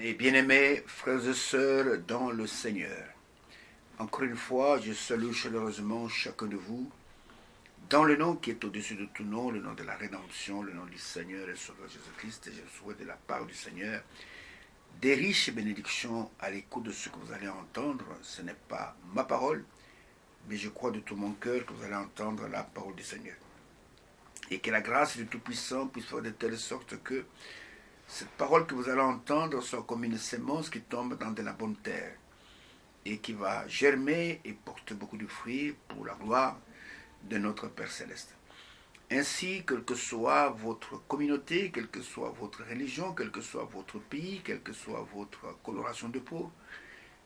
Mes bien-aimés frères et sœurs dans le Seigneur, encore une fois, je salue chaleureusement chacun de vous, dans le nom qui est au-dessus de tout nom, le nom de la rédemption, le nom du Seigneur et Sauveur Jésus-Christ, et je souhaite de la part du Seigneur des riches bénédictions à l'écoute de ce que vous allez entendre. Ce n'est pas ma parole, mais je crois de tout mon cœur que vous allez entendre la parole du Seigneur. Et que la grâce du Tout-Puissant puisse faire de telle sorte que cette parole que vous allez entendre soit comme une sémence qui tombe dans de la bonne terre et qui va germer et porter beaucoup de fruits pour la gloire de notre Père Céleste. Ainsi, quelle que soit votre communauté, quelle que soit votre religion, quel que soit votre pays, quelle que soit votre coloration de peau,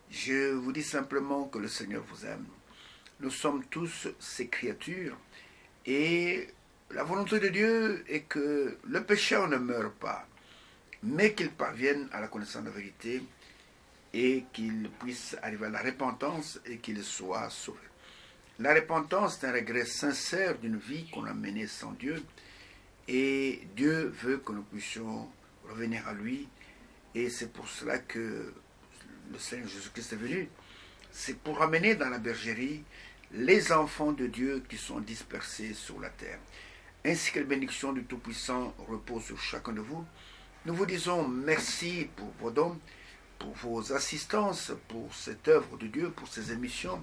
je vous dis simplement que le Seigneur vous aime. Nous sommes tous ses créatures et la volonté de Dieu est que le pécheur ne meure pas, mais qu'il parvienne à la connaissance de la vérité et qu'il puisse arriver à la repentance et qu'il soit sauvé. La repentance, c'est un regret sincère d'une vie qu'on a menée sans Dieu, et Dieu veut que nous puissions revenir à lui, et c'est pour cela que le Seigneur Jésus-Christ est venu. C'est pour ramener dans la bergerie les enfants de Dieu qui sont dispersés sur la terre. Ainsi que la bénédiction du Tout-Puissant repose sur chacun de vous. Nous vous disons merci pour vos dons, pour vos assistances, pour cette œuvre de Dieu, pour ces émissions.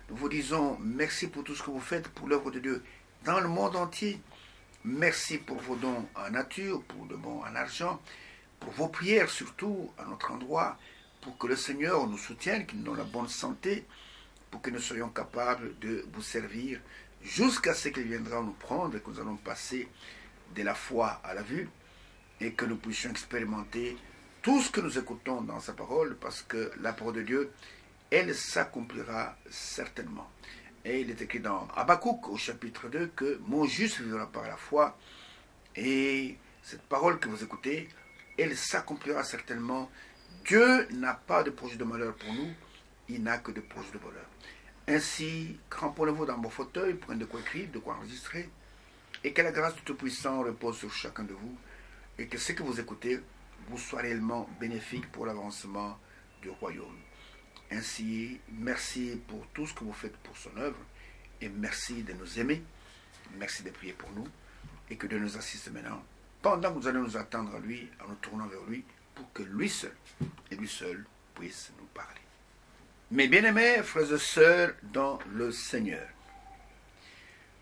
Nous vous disons merci pour tout ce que vous faites pour l'œuvre de Dieu dans le monde entier. Merci pour vos dons en nature, pour le bon en argent, pour vos prières surtout à notre endroit, pour que le Seigneur nous soutienne, qu'il nous donne la bonne santé, pour que nous soyons capables de vous servir jusqu'à ce qu'il viendra nous prendre et que nous allons passer de la foi à la vue, et que nous puissions expérimenter tout ce que nous écoutons dans sa parole, parce que la parole de Dieu, elle s'accomplira certainement. Et il est écrit dans Habakkuk au chapitre 2 que mon juste vivra par la foi, et cette parole que vous écoutez, elle s'accomplira certainement. Dieu n'a pas de projet de malheur pour nous, il n'a que de projet de bonheur. Ainsi, cramponnez-vous dans vos fauteuils, prenez de quoi écrire, de quoi enregistrer, et que la grâce du Tout-Puissant repose sur chacun de vous, et que ce que vous écoutez vous soit réellement bénéfique pour l'avancement du royaume. Ainsi, merci pour tout ce que vous faites pour son œuvre, et merci de nous aimer, merci de prier pour nous, et que Dieu nous assiste maintenant, pendant que nous allons nous attendre à lui, en nous tournant vers lui, pour que lui seul, et lui seul, puisse nous parler. Mes bien-aimés frères et sœurs dans le Seigneur,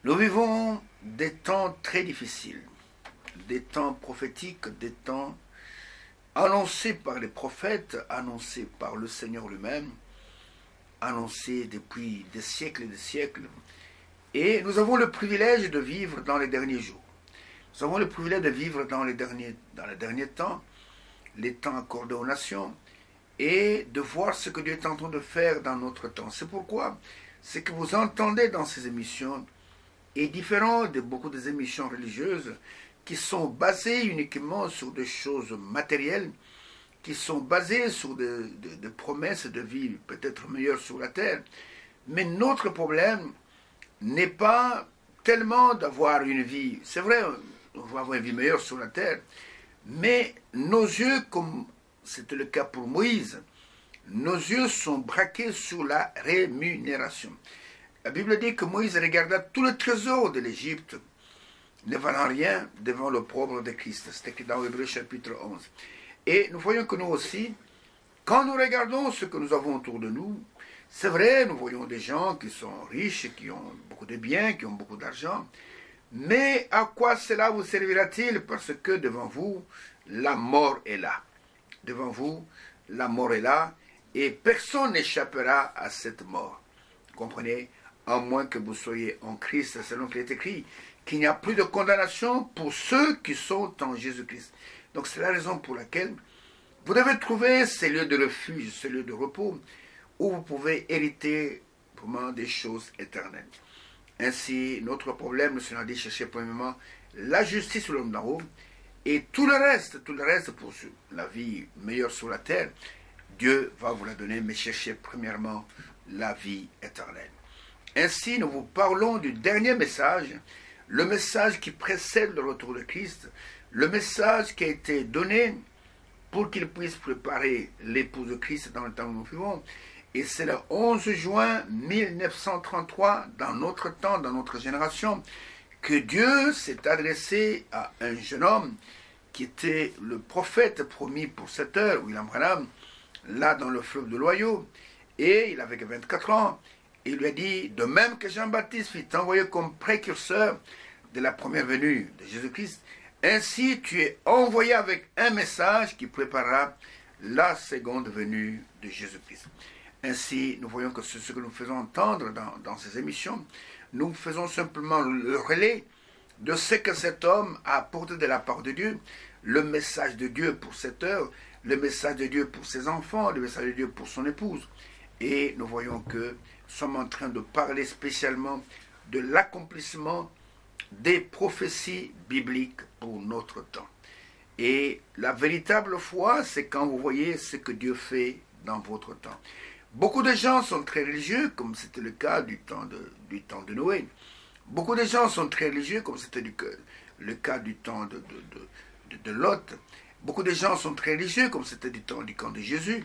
nous vivons des temps très difficiles, des temps prophétiques, des temps annoncés par les prophètes, annoncés par le Seigneur lui-même, annoncés depuis des siècles et des siècles. Et nous avons le privilège de vivre dans les derniers jours. Nous avons le privilège de vivre dans les derniers temps, les temps accordés aux nations, et de voir ce que Dieu est en train de faire dans notre temps. C'est pourquoi ce que vous entendez dans ces émissions est différent de beaucoup des émissions religieuses qui sont basées uniquement sur des choses matérielles, qui sont basées sur des promesses de vie peut-être meilleures sur la terre. Mais notre problème n'est pas tellement d'avoir une vie, c'est vrai, on va avoir une vie meilleure sur la terre, mais nos yeux, comme c'était le cas pour Moïse, nos yeux sont braqués sur la rémunération. La Bible dit que Moïse regarda tout le trésor de l'Égypte, ne valant rien devant l'opprobre de Christ. C'est écrit dans Hébreux chapitre 11. Et nous voyons que nous aussi, quand nous regardons ce que nous avons autour de nous, c'est vrai, nous voyons des gens qui sont riches, qui ont beaucoup de biens, qui ont beaucoup d'argent, mais à quoi cela vous servira-t-il? Parce que devant vous, la mort est là. Devant vous, la mort est là, et personne n'échappera à cette mort. Comprenez? À moins que vous soyez en Christ, selon qu'il est écrit, qu'il n'y a plus de condamnation pour ceux qui sont en Jésus-Christ. Donc c'est la raison pour laquelle vous devez trouver ces lieux de refuge, ces lieux de repos, où vous pouvez hériter vraiment des choses éternelles. Ainsi, notre problème, le Seigneur dit, chercher premièrement la justice sur l'homme d'en haut, et tout le reste pour la vie meilleure sur la terre, Dieu va vous la donner, mais cherchez premièrement la vie éternelle. Ainsi, nous vous parlons du dernier message, le message qui précède le retour de Christ, le message qui a été donné pour qu'il puisse préparer l'épouse de Christ dans le temps où nous vivons. Et c'est le 11 juin 1933, dans notre temps, dans notre génération, que Dieu s'est adressé à un jeune homme qui était le prophète promis pour cette heure, William Branham, là dans le fleuve de l'Ohio, et il avait que 24 ans. Il lui a dit, de même que Jean-Baptiste fut envoyé comme précurseur de la première venue de Jésus-Christ, ainsi tu es envoyé avec un message qui préparera la seconde venue de Jésus-Christ. Ainsi, nous voyons que c'est ce que nous faisons entendre dans ces émissions. Nous faisons simplement le relais de ce que cet homme a apporté de la part de Dieu, le message de Dieu pour cette heure, le message de Dieu pour ses enfants, le message de Dieu pour son épouse. Et nous voyons que nous sommes en train de parler spécialement de l'accomplissement des prophéties bibliques pour notre temps. Et la véritable foi, c'est quand vous voyez ce que Dieu fait dans votre temps. Beaucoup de gens sont très religieux, comme c'était le cas du temps de Noé. Beaucoup de gens sont très religieux, comme c'était le cas du temps de Lot. Beaucoup de gens sont très religieux, comme c'était du temps de Jésus.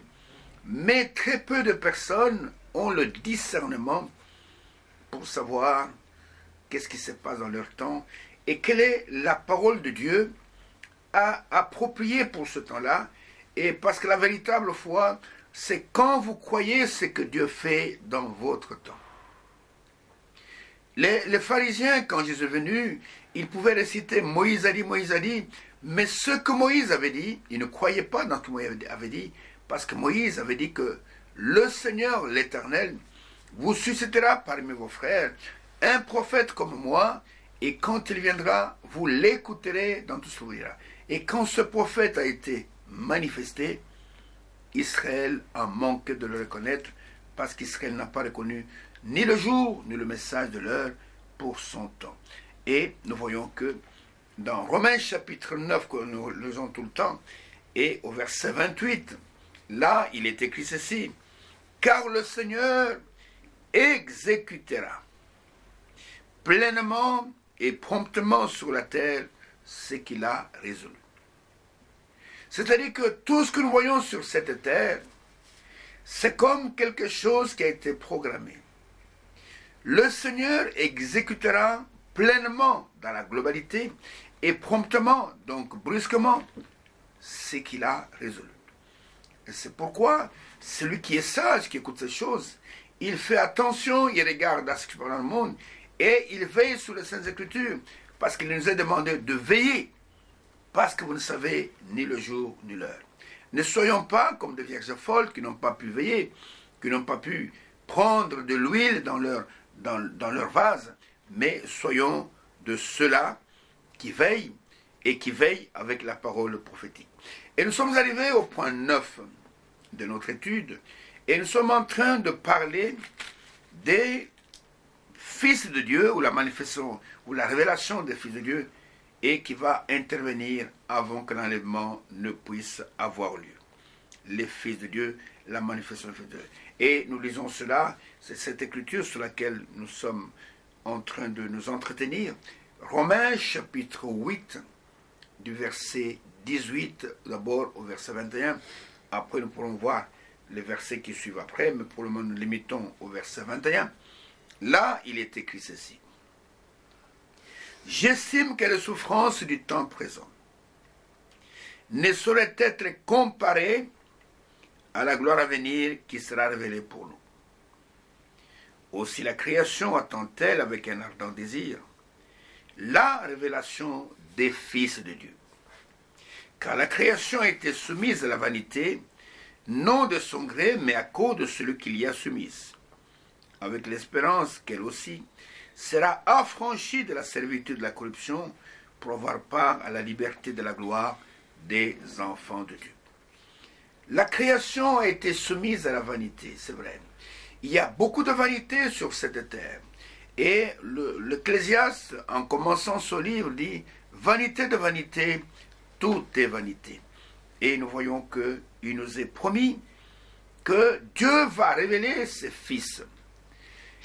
Mais très peu de personnes ont le discernement pour savoir qu'est-ce qui se passe dans leur temps et quelle est la parole de Dieu appropriée pour ce temps-là. Et parce que la véritable foi, c'est quand vous croyez ce que Dieu fait dans votre temps. Les pharisiens, quand Jésus est venu, ils pouvaient réciter Moïse a dit, mais ce que Moïse avait dit, ils ne croyaient pas dans ce que Moïse avait dit, parce que Moïse avait dit que le Seigneur, l'Éternel, vous suscitera parmi vos frères un prophète comme moi, et quand il viendra, vous l'écouterez dans tout ce qu'il vous dira. Et quand ce prophète a été manifesté, Israël a manqué de le reconnaître, parce qu'Israël n'a pas reconnu ni le jour, ni le message de l'heure pour son temps. Et nous voyons que dans Romains chapitre 9, que nous lisons tout le temps, et au verset 28, là, il est écrit ceci, « Car le Seigneur exécutera pleinement et promptement sur la terre ce qu'il a résolu. » C'est-à-dire que tout ce que nous voyons sur cette terre, c'est comme quelque chose qui a été programmé. Le Seigneur exécutera pleinement dans la globalité et promptement, donc brusquement, ce qu'il a résolu. Et c'est pourquoi celui qui est sage, qui écoute ces choses, il fait attention, il regarde à ce qui se passe dans le monde et il veille sur les Saintes Écritures parce qu'il nous est demandé de veiller parce que vous ne savez ni le jour ni l'heure. Ne soyons pas comme des vierges folles qui n'ont pas pu veiller, qui n'ont pas pu prendre de l'huile dans leur vase, mais soyons de ceux-là qui veillent et qui veillent avec la parole prophétique. Et nous sommes arrivés au point 9 de notre étude et nous sommes en train de parler des fils de Dieu ou la manifestation ou la révélation des fils de Dieu et qui va intervenir avant que l'enlèvement ne puisse avoir lieu. Les fils de Dieu, la manifestation des fils de Dieu. Et nous lisons cela, c'est cette écriture sur laquelle nous sommes en train de nous entretenir. Romains chapitre 8, du verset 18 d'abord au verset 21. Après nous pourrons voir les versets qui suivent après, mais pour le moment nous limitons au verset 21. Là, il est écrit ceci. J'estime que les souffrances du temps présent ne sauraient être comparées à la gloire à venir qui sera révélée pour nous. Aussi la création attend-elle avec un ardent désir la révélation des fils de Dieu. Car la création a été soumise à la vanité, non de son gré, mais à cause de celui qui l'y a soumise, avec l'espérance qu'elle aussi sera affranchie de la servitude de la corruption pour avoir part à la liberté de la gloire des enfants de Dieu. La création a été soumise à la vanité, c'est vrai. Il y a beaucoup de vanité sur cette terre. Et l'Ecclésiaste, en commençant son livre, dit « Vanité de vanité, tout est vanité ». Et nous voyons qu'il nous est promis que Dieu va révéler ses fils.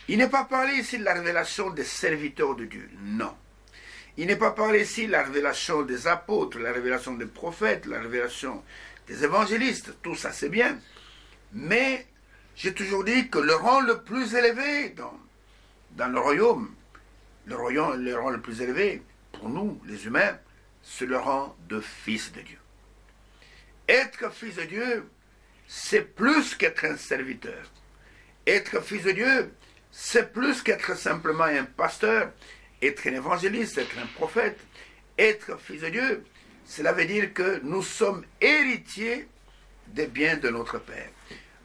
Il n'est pas parlé ici de la révélation des serviteurs de Dieu, non. Il n'est pas parlé ici de la révélation des apôtres, la révélation des prophètes, la révélation des évangélistes, tout ça c'est bien. Mais j'ai toujours dit que le rang le plus élevé dans le rang le plus élevé, pour nous, les humains, c'est le rang de fils de Dieu. Être fils de Dieu, c'est plus qu'être un serviteur. Être fils de Dieu, c'est plus qu'être simplement un pasteur, être un évangéliste, être un prophète. Être fils de Dieu, cela veut dire que nous sommes héritiers des biens de notre Père.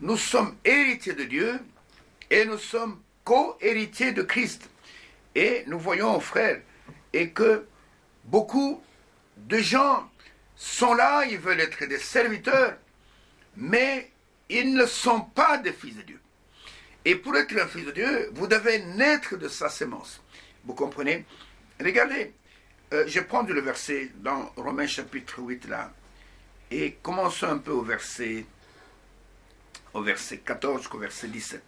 Nous sommes héritiers de Dieu et nous sommes co-héritiers de Christ. Et nous voyons, frères, et que beaucoup de gens sont là, ils veulent être des serviteurs, mais ils ne sont pas des fils de Dieu. Et pour être un fils de Dieu, vous devez naître de sa sémence. Vous comprenez? Regardez, je prends le verset dans Romains chapitre 8 là, et commençons un peu au verset 14 jusqu'au verset 17.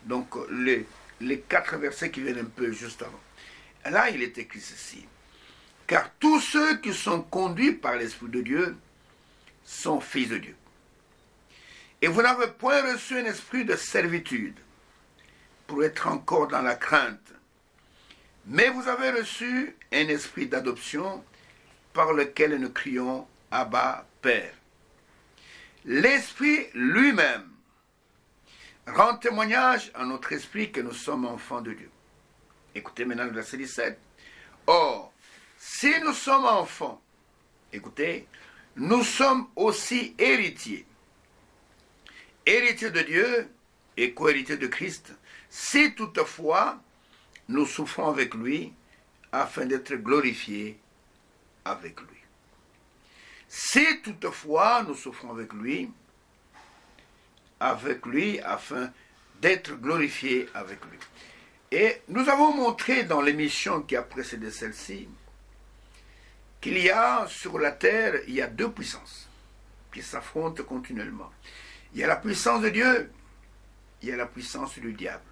Donc les 4 versets qui viennent un peu juste avant. Là, il est écrit ceci. Car tous ceux qui sont conduits par l'Esprit de Dieu sont fils de Dieu. Et vous n'avez point reçu un esprit de servitude pour être encore dans la crainte, mais vous avez reçu un esprit d'adoption par lequel nous crions Abba, Père. L'Esprit lui-même rend témoignage à notre esprit que nous sommes enfants de Dieu. Écoutez maintenant le verset 17. Or, si nous sommes enfants, écoutez, nous sommes aussi héritiers. Héritiers de Dieu et co-héritiers de Christ, si toutefois nous souffrons avec lui, afin d'être glorifiés avec lui. Si toutefois nous souffrons avec lui, afin d'être glorifiés avec lui. Et nous avons montré dans l'émission qui a précédé celle-ci qu'il y a sur la terre, il y a 2 puissances qui s'affrontent continuellement. Il y a la puissance de Dieu, il y a la puissance du diable.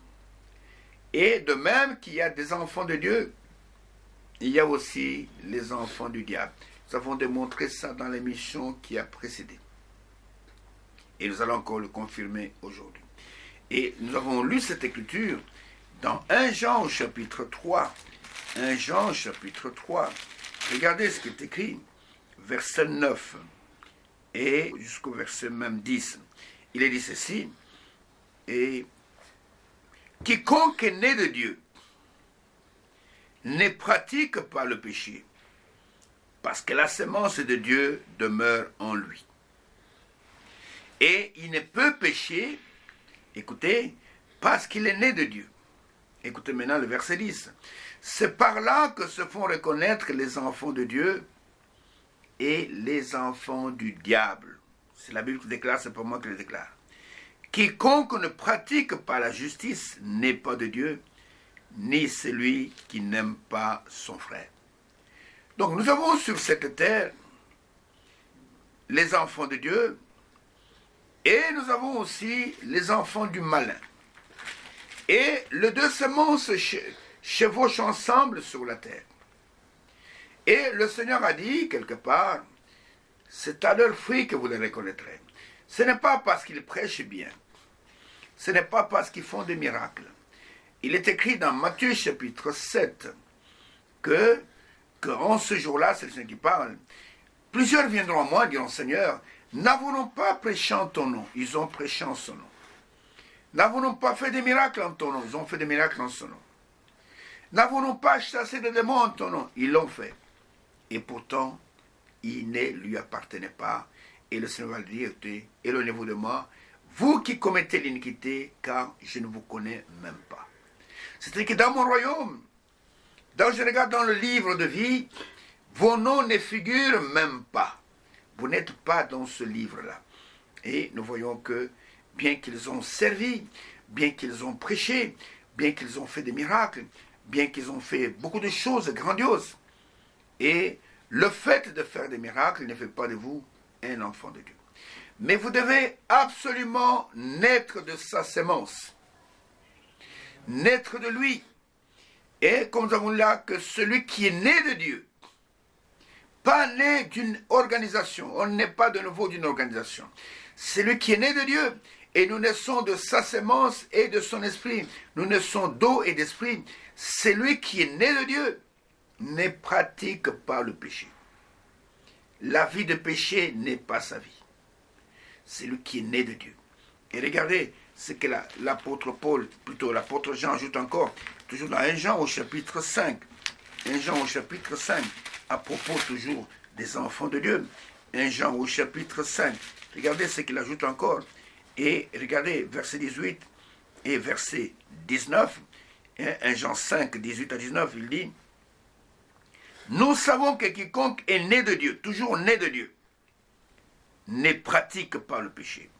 Et de même qu'il y a des enfants de Dieu, il y a aussi les enfants du diable. Nous avons démontré ça dans l'émission qui a précédé. Et nous allons encore le confirmer aujourd'hui. Et nous avons lu cette écriture dans 1 Jean chapitre 3. 1 Jean chapitre 3. Regardez ce qui est écrit, verset 9 et jusqu'au verset même 10. Il est dit ceci, et quiconque est né de Dieu ne pratique pas le péché, parce que la sémence de Dieu demeure en lui. Et il ne peut pécher, écoutez, parce qu'il est né de Dieu. Écoutez maintenant le verset 10. C'est par là que se font reconnaître les enfants de Dieu et les enfants du diable. C'est la Bible qui déclare, c'est pas moi qui le déclare. Quiconque ne pratique pas la justice n'est pas de Dieu, ni celui qui n'aime pas son frère. Donc nous avons sur cette terre les enfants de Dieu et nous avons aussi les enfants du malin. Et les 2 semences chevauchent ensemble sur la terre. Et le Seigneur a dit quelque part, c'est à leurs fruits que vous les reconnaîtrez. Ce n'est pas parce qu'ils prêchent bien. Ce n'est pas parce qu'ils font des miracles. Il est écrit dans Matthieu chapitre 7 que en ce jour-là, c'est le Seigneur qui parle, plusieurs viendront à moi et diront, Seigneur, n'avons-nous pas prêché en ton nom? Ils ont prêché en son nom. N'avons-nous pas fait des miracles en ton nom? Ils ont fait des miracles en son nom. N'avons-nous pas chassé des démons en ton nom? Ils l'ont fait. Et pourtant, il ne lui appartenait pas. Et le Seigneur va lui dire, éloignez-vous de moi, vous qui commettez l'iniquité, car je ne vous connais même pas. C'est-à-dire que dans mon royaume, quand je regarde dans le livre de vie, vos noms ne figurent même pas. Vous n'êtes pas dans ce livre-là. Et nous voyons que, bien qu'ils ont servi, bien qu'ils ont prêché, bien qu'ils ont fait des miracles, bien qu'ils ont fait beaucoup de choses grandioses, et le fait de faire des miracles ne fait pas de vous un enfant de Dieu. Mais vous devez absolument naître de sa sémence, naître de lui. Et comme nous avons là que celui qui est né de Dieu pas né d'une organisation. On n'est pas de nouveau d'une organisation. Celui qui est né de Dieu, et nous naissons de sa sémence et de son esprit. Nous naissons d'eau et d'esprit. Celui qui est né de Dieu ne pratique pas le péché. La vie de péché n'est pas sa vie. C'est lui qui est né de Dieu. Et regardez ce que l'apôtre Paul, plutôt l'apôtre Jean ajoute encore, toujours dans 1 Jean au chapitre 5. 1 Jean au chapitre 5, à propos toujours des enfants de Dieu. 1 Jean au chapitre 5. Regardez ce qu'il ajoute encore. Et regardez verset 18 et verset 19. 1 Jean 5, 18 à 19, il dit: nous savons que quiconque est né de Dieu, toujours né de Dieu, ne pratique pas le péché.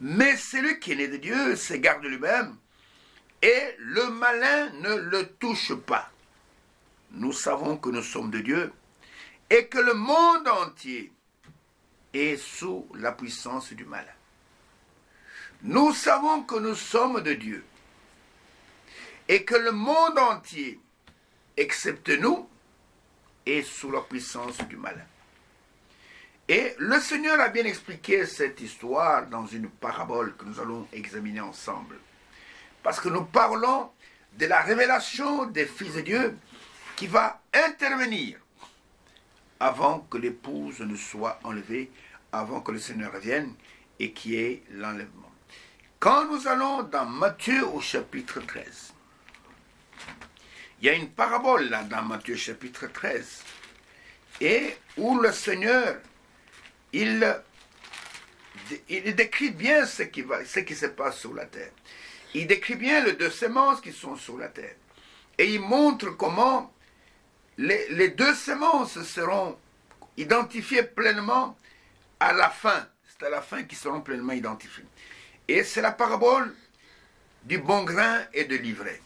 Mais celui qui est né de Dieu s'égarde lui-même et le malin ne le touche pas. Nous savons que nous sommes de Dieu et que le monde entier est sous la puissance du malin. Nous savons que nous sommes de Dieu et que le monde entier, excepté nous, est sous la puissance du malin. Et le Seigneur a bien expliqué cette histoire dans une parabole que nous allons examiner ensemble. Parce que nous parlons de la révélation des fils de Dieu qui va intervenir avant que l'épouse ne soit enlevée, avant que le Seigneur revienne et qui est l'enlèvement. Quand nous allons dans Matthieu au chapitre 13, il y a une parabole là dans Matthieu chapitre 13 et où le Seigneur il décrit bien ce qui se passe sur la terre. Il décrit bien les deux semences qui sont sur la terre. Et il montre comment les deux semences seront identifiées pleinement à la fin. C'est à la fin qu'ils seront pleinement identifiées. Et c'est la parabole du bon grain et de l'ivraie.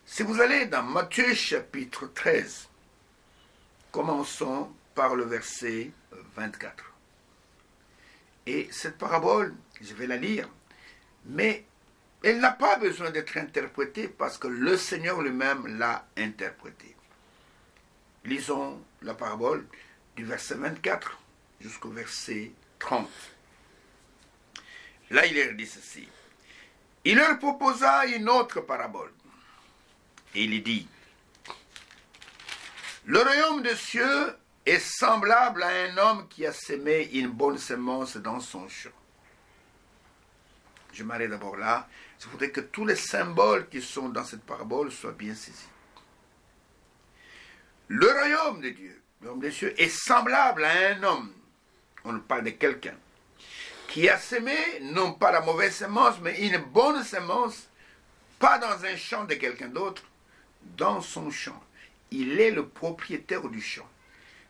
Si vous allez dans Matthieu chapitre 13, commençons par le verset 24. Et cette parabole, je vais la lire, mais elle n'a pas besoin d'être interprétée parce que le Seigneur lui-même l'a interprétée. Lisons la parabole du verset 24 jusqu'au verset 30. Là, il leur dit ceci. Il leur proposa une autre parabole. Et il dit: le royaume des cieux est semblable à un homme qui a semé une bonne semence dans son champ. Je m'arrête d'abord là. Il faudrait que tous les symboles qui sont dans cette parabole soient bien saisis. Le royaume de Dieu, le royaume des cieux, est semblable à un homme, on parle de quelqu'un, qui a semé non pas la mauvaise semence, mais une bonne semence, pas dans un champ de quelqu'un d'autre, dans son champ. Il est le propriétaire du champ.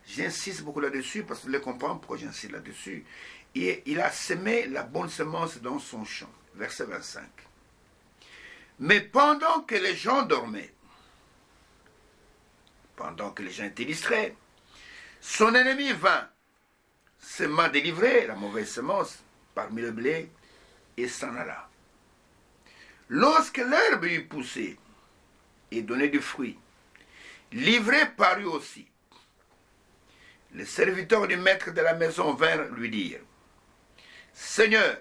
J'insiste beaucoup là-dessus parce que vous allez comprendre pourquoi j'insiste là-dessus. Et il a semé la bonne semence dans son champ. Verset 25. Mais pendant que les gens dormaient, pendant que les gens étaient distraits, son ennemi vint, sema délivré la mauvaise semence parmi le blé et s'en alla. Lorsque l'herbe eut poussé et donné du fruit, l'ivraie parut aussi. Les serviteurs du maître de la maison vinrent lui dire: Seigneur,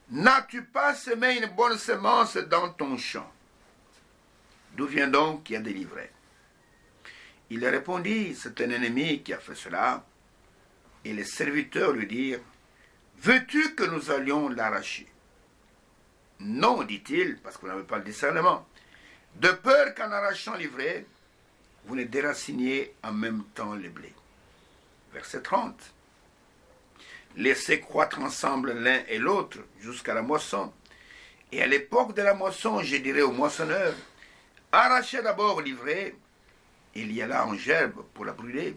n'as-tu pas semé une bonne semence dans ton champ? D'où vient donc qu'il y a des livrets? Il répondit: c'est un ennemi qui a fait cela. Et les serviteurs lui dirent: veux-tu que nous allions l'arracher? Non, dit-il, parce que vous n'avez pas le discernement. De peur qu'en arrachant l'ivraie, vous ne déraciniez en même temps les blés. Verset 30. Laissez croître ensemble l'un et l'autre jusqu'à la moisson. Et à l'époque de la moisson, je dirai au moissonneur: arrachez d'abord l'ivraie, il y a là en gerbe pour la brûler,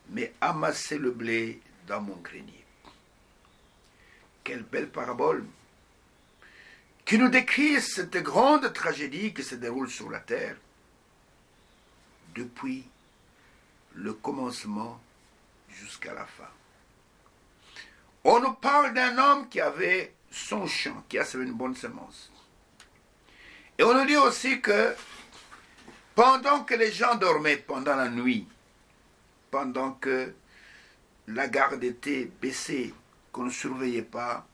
mais amassez le blé dans mon grenier. Quelle belle parabole qui nous décrit cette grande tragédie qui se déroule sur la terre depuis le commencement jusqu'à la fin. On nous parle d'un homme qui avait son champ, qui a semé une bonne semence. Et on nous dit aussi que pendant que les gens dormaient pendant la nuit, pendant que la garde était baissée, qu'on ne surveillait pas,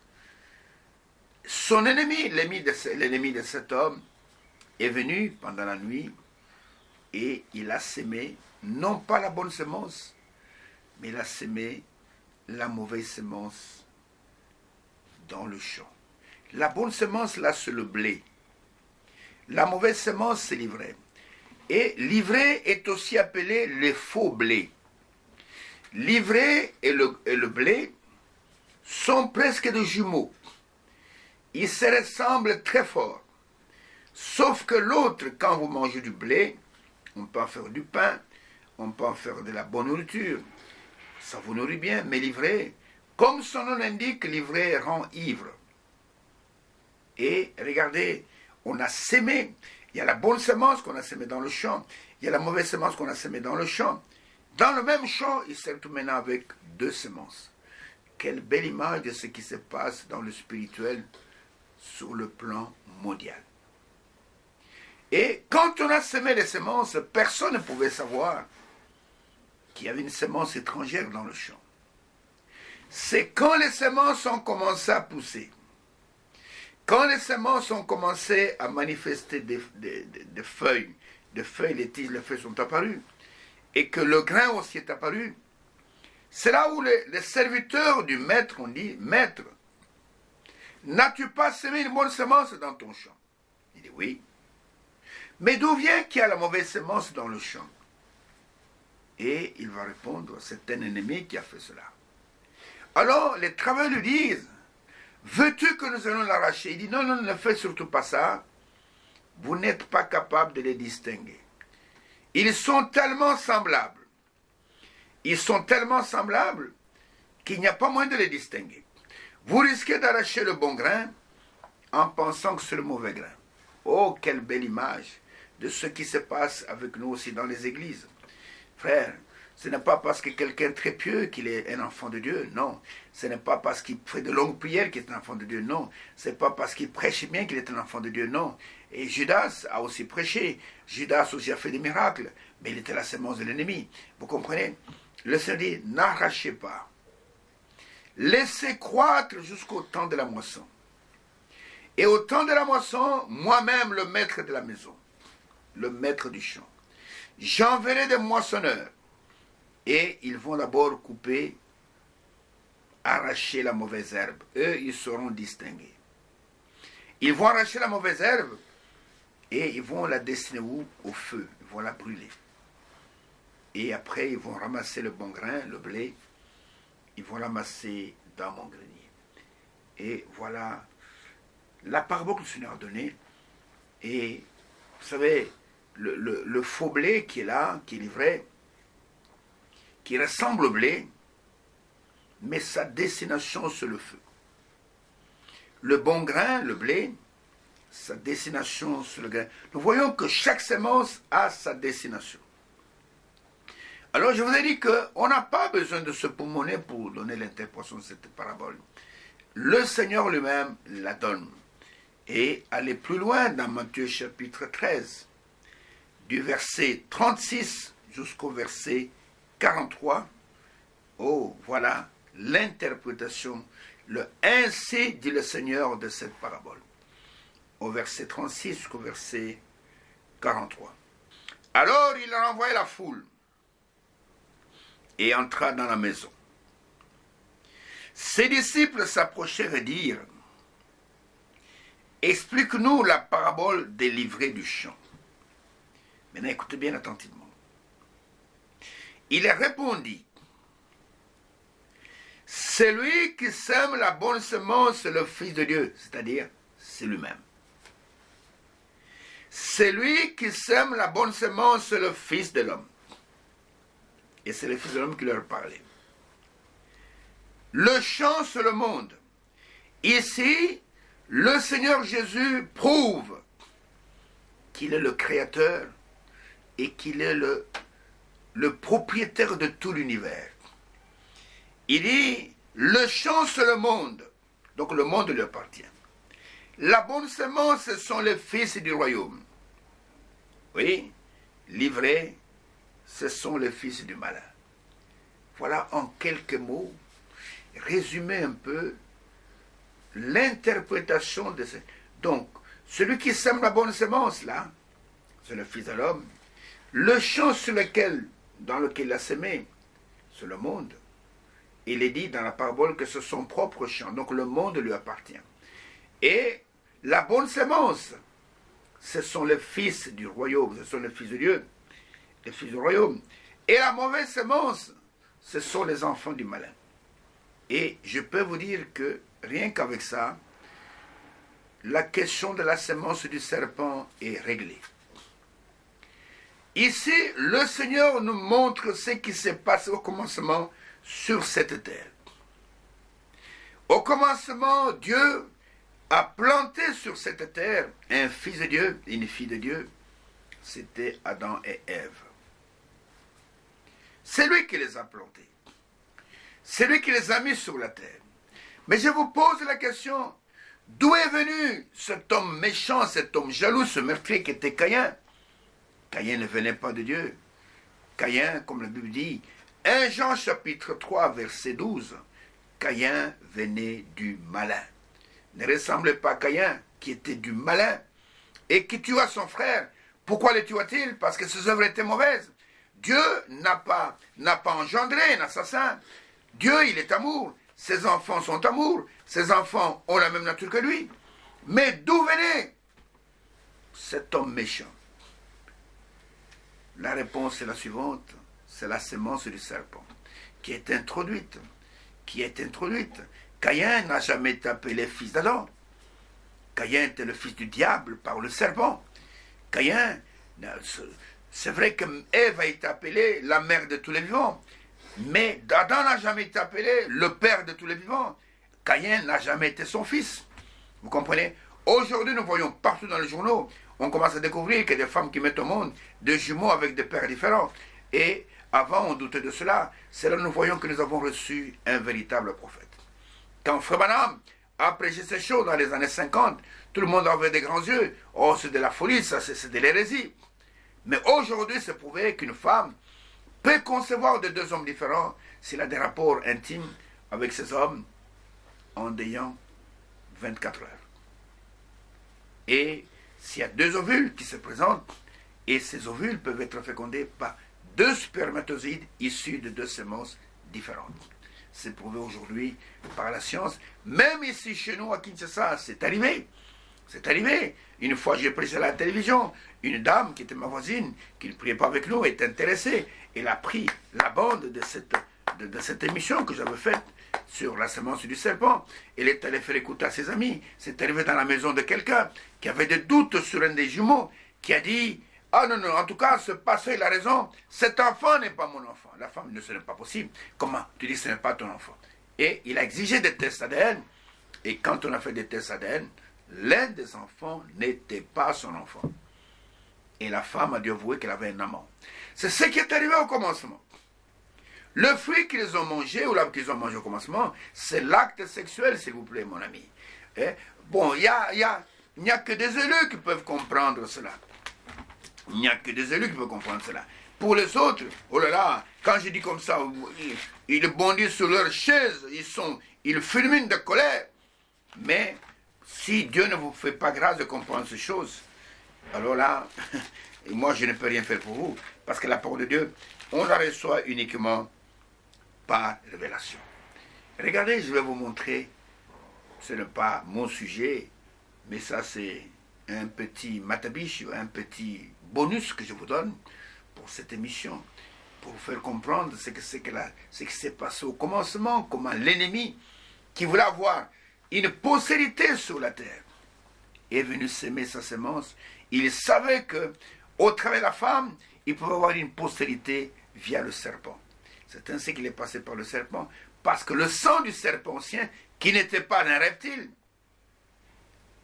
son ennemi, l'ennemi de cet homme, est venu pendant la nuit et il a sémé, non pas la bonne semence, mais il a sémé la mauvaise semence dans le champ. La bonne semence, là, c'est le blé. La mauvaise semence, c'est l'ivraie. Et l'ivraie est aussi appelé le faux blé. L'ivraie et le blé sont presque des jumeaux. Ils se ressemblent très fort. Sauf que l'autre, quand vous mangez du blé, on peut en faire du pain, on peut en faire de la bonne nourriture. Ça vous nourrit bien, mais l'ivraie, comme son nom l'indique, l'ivraie rend ivre. Et regardez, on a sémé. Il y a la bonne semence qu'on a sémée dans le champ. Il y a la mauvaise semence qu'on a sémée dans le champ. Dans le même champ, il se retrouve maintenant avec deux semences. Quelle belle image de ce qui se passe dans le spirituel sur le plan mondial. Et quand on a semé les semences, personne ne pouvait savoir qu'il y avait une semence étrangère dans le champ. C'est quand les semences ont commencé à pousser, quand les semences ont commencé à manifester des feuilles, les tiges, les feuilles sont apparues, et que le grain aussi est apparu, c'est là où les serviteurs du maître ont dit, « Maître, n'as-tu pas semé une bonne semence dans ton champ ?» Il dit, « Oui. » « Mais d'où vient qu'il y a la mauvaise semence dans le champ ?» Et il va répondre, c'est un ennemi qui a fait cela. Alors les travailleurs lui disent, veux-tu que nous allons l'arracher? Il dit, non, non, ne faites surtout pas ça. Vous n'êtes pas capable de les distinguer. Ils sont tellement semblables. Ils sont tellement semblables qu'il n'y a pas moyen de les distinguer. Vous risquez d'arracher le bon grain en pensant que c'est le mauvais grain. Oh, quelle belle image de ce qui se passe avec nous aussi dans les églises. Frère, ce n'est pas parce que quelqu'un est très pieux qu'il est un enfant de Dieu, non. Ce n'est pas parce qu'il fait de longues prières qu'il est un enfant de Dieu, non. Ce n'est pas parce qu'il prêche bien qu'il est un enfant de Dieu, non. Et Judas a aussi prêché, Judas aussi a fait des miracles, mais il était la semence de l'ennemi. Vous comprenez? Le Seigneur dit, n'arrachez pas. Laissez croître jusqu'au temps de la moisson. Et au temps de la moisson, moi-même, le maître de la maison, le maître du champ, j'enverrai des moissonneurs et ils vont d'abord couper, arracher la mauvaise herbe. Eux, ils seront distingués. Ils vont arracher la mauvaise herbe et ils vont la destiner où? Au feu. Ils vont la brûler. Et après, ils vont ramasser le bon grain, le blé. Ils vont l'amasser dans mon grenier. Et voilà la parabole que le Seigneur a donnée. Et vous savez, le faux blé qui est là, qui est livré, qui ressemble au blé, mais sa destination c'est le feu. Le bon grain, le blé, sa destination c'est le grain. Nous voyons que chaque semence a sa destination. Alors je vous ai dit qu'on n'a pas besoin de se poumonner pour donner l'interprétation de cette parabole. Le Seigneur lui-même la donne. Et aller plus loin dans Matthieu chapitre 13, du verset 36 jusqu'au verset 43, oh, voilà l'interprétation, le ainsi dit le Seigneur de cette parabole. Au verset 36 jusqu'au verset 43. Alors il renvoya la foule et entra dans la maison. Ses disciples s'approchèrent et dirent, explique-nous la parabole des livrées du champ. Maintenant, écoutez bien attentivement. Il répondit, celui qui sème la bonne semence, c'est le Fils de Dieu, c'est-à-dire, c'est lui-même. Celui qui sème la bonne semence, c'est le Fils de l'homme. Et c'est le Fils de l'homme qui leur parlait. Le champ, c'est le monde. Ici, le Seigneur Jésus prouve qu'il est le Créateur et qu'il est le propriétaire de tout l'univers. Il dit, le champ c'est le monde, donc le monde lui appartient. La bonne semence, ce sont les fils du royaume. Oui, livrés, ce sont les fils du malin. Voilà en quelques mots, résumer un peu l'interprétation de ce... Donc, celui qui sème la bonne semence, là, c'est le Fils de l'homme. Le champ dans lequel il a semé, c'est le monde. Il est dit dans la parabole que c'est son propre champ, donc le monde lui appartient. Et la bonne semence, ce sont les fils du royaume, ce sont les fils de Dieu, les fils du royaume. Et la mauvaise semence, ce sont les enfants du malin. Et je peux vous dire que rien qu'avec ça, la question de la semence du serpent est réglée. Ici, le Seigneur nous montre ce qui s'est passé au commencement sur cette terre. Au commencement, Dieu a planté sur cette terre un fils de Dieu, une fille de Dieu. C'était Adam et Ève. C'est lui qui les a plantés. C'est lui qui les a mis sur la terre. Mais je vous pose la question, d'où est venu cet homme méchant, cet homme jaloux, ce meurtrier qui était Caïn? Caïn ne venait pas de Dieu. Caïn, comme la Bible dit, 1 Jean chapitre 3, verset 12, Caïn venait du malin. Ne ressemblait pas à Caïn, qui était du malin, et qui tua son frère. Pourquoi le tua-t-il? Parce que ses œuvres étaient mauvaises. Dieu n'a pas engendré un assassin. Dieu, il est amour. Ses enfants sont amour. Ses enfants ont la même nature que lui. Mais d'où venait cet homme méchant? La réponse est la suivante. C'est la semence du serpent qui est introduite. Caïn n'a jamais été appelé fils d'Adam. Caïn était le fils du diable par le serpent. Caïn, c'est vrai que Ève a été appelée la mère de tous les vivants. Mais Adam n'a jamais été appelé le père de tous les vivants. Caïn n'a jamais été son fils. Vous comprenez? Aujourd'hui, nous voyons partout dans les journaux, on commence à découvrir qu'il y a des femmes qui mettent au monde des jumeaux avec des pères différents. Et avant, on doutait de cela. C'est là que nous voyons que nous avons reçu un véritable prophète. Quand Frère Branham a prêché ces choses dans les années 50, tout le monde avait des grands yeux. Oh, c'est de la folie, ça, c'est de l'hérésie. Mais aujourd'hui, c'est prouvé qu'une femme peut concevoir de deux hommes différents s'il a des rapports intimes avec ces hommes en ayant 24 heures. Et s'il y a deux ovules qui se présentent, et ces ovules peuvent être fécondés par deux spermatozoïdes issus de deux semences différentes. C'est prouvé aujourd'hui par la science. Même ici, chez nous, à Kinshasa, c'est arrivé. C'est arrivé. Une fois, j'ai pris à la télévision, une dame qui était ma voisine, qui ne priait pas avec nous, est intéressée. Elle a pris la bande de cette émission que j'avais faite sur la semence du serpent. Elle est allée faire écouter à ses amis. C'est arrivé dans la maison de quelqu'un qui avait des doutes sur un des jumeaux, qui a dit: ah non, en tout cas, ce passé, il a raison, cet enfant n'est pas mon enfant. La femme, ce n'est pas possible. Comment? Tu dis que ce n'est pas ton enfant. Et il a exigé des tests ADN. Et quand on a fait des tests ADN, l'un des enfants n'était pas son enfant. Et la femme a dû avouer qu'elle avait un amant. C'est ce qui est arrivé au commencement. Le fruit qu'ils ont mangé, ou l'arbre qu'ils ont mangé au commencement, c'est l'acte sexuel, s'il vous plaît, mon ami. Bon, il n'y a que des élus qui peuvent comprendre cela. Il n'y a que des élus qui peuvent comprendre cela. Pour les autres, oh là là, quand je dis comme ça, ils bondissent sur leur chaise, ils fulminent de colère. Mais si Dieu ne vous fait pas grâce de comprendre ces choses, alors là, moi je ne peux rien faire pour vous. Parce que la parole de Dieu, on la reçoit uniquement par révélation. Regardez, je vais vous montrer, ce n'est pas mon sujet, mais ça c'est un petit matabiche, un petit bonus que je vous donne pour cette émission, pour vous faire comprendre ce qui s'est passé au commencement, comment l'ennemi, qui voulait avoir une postérité sur la terre, est venu s'aimer sa semence. Il savait que, au travers de la femme, il pouvait avoir une postérité via le serpent. C'est ainsi qu'il est passé par le serpent, parce que le sang du serpent ancien, qui n'était pas d'un reptile,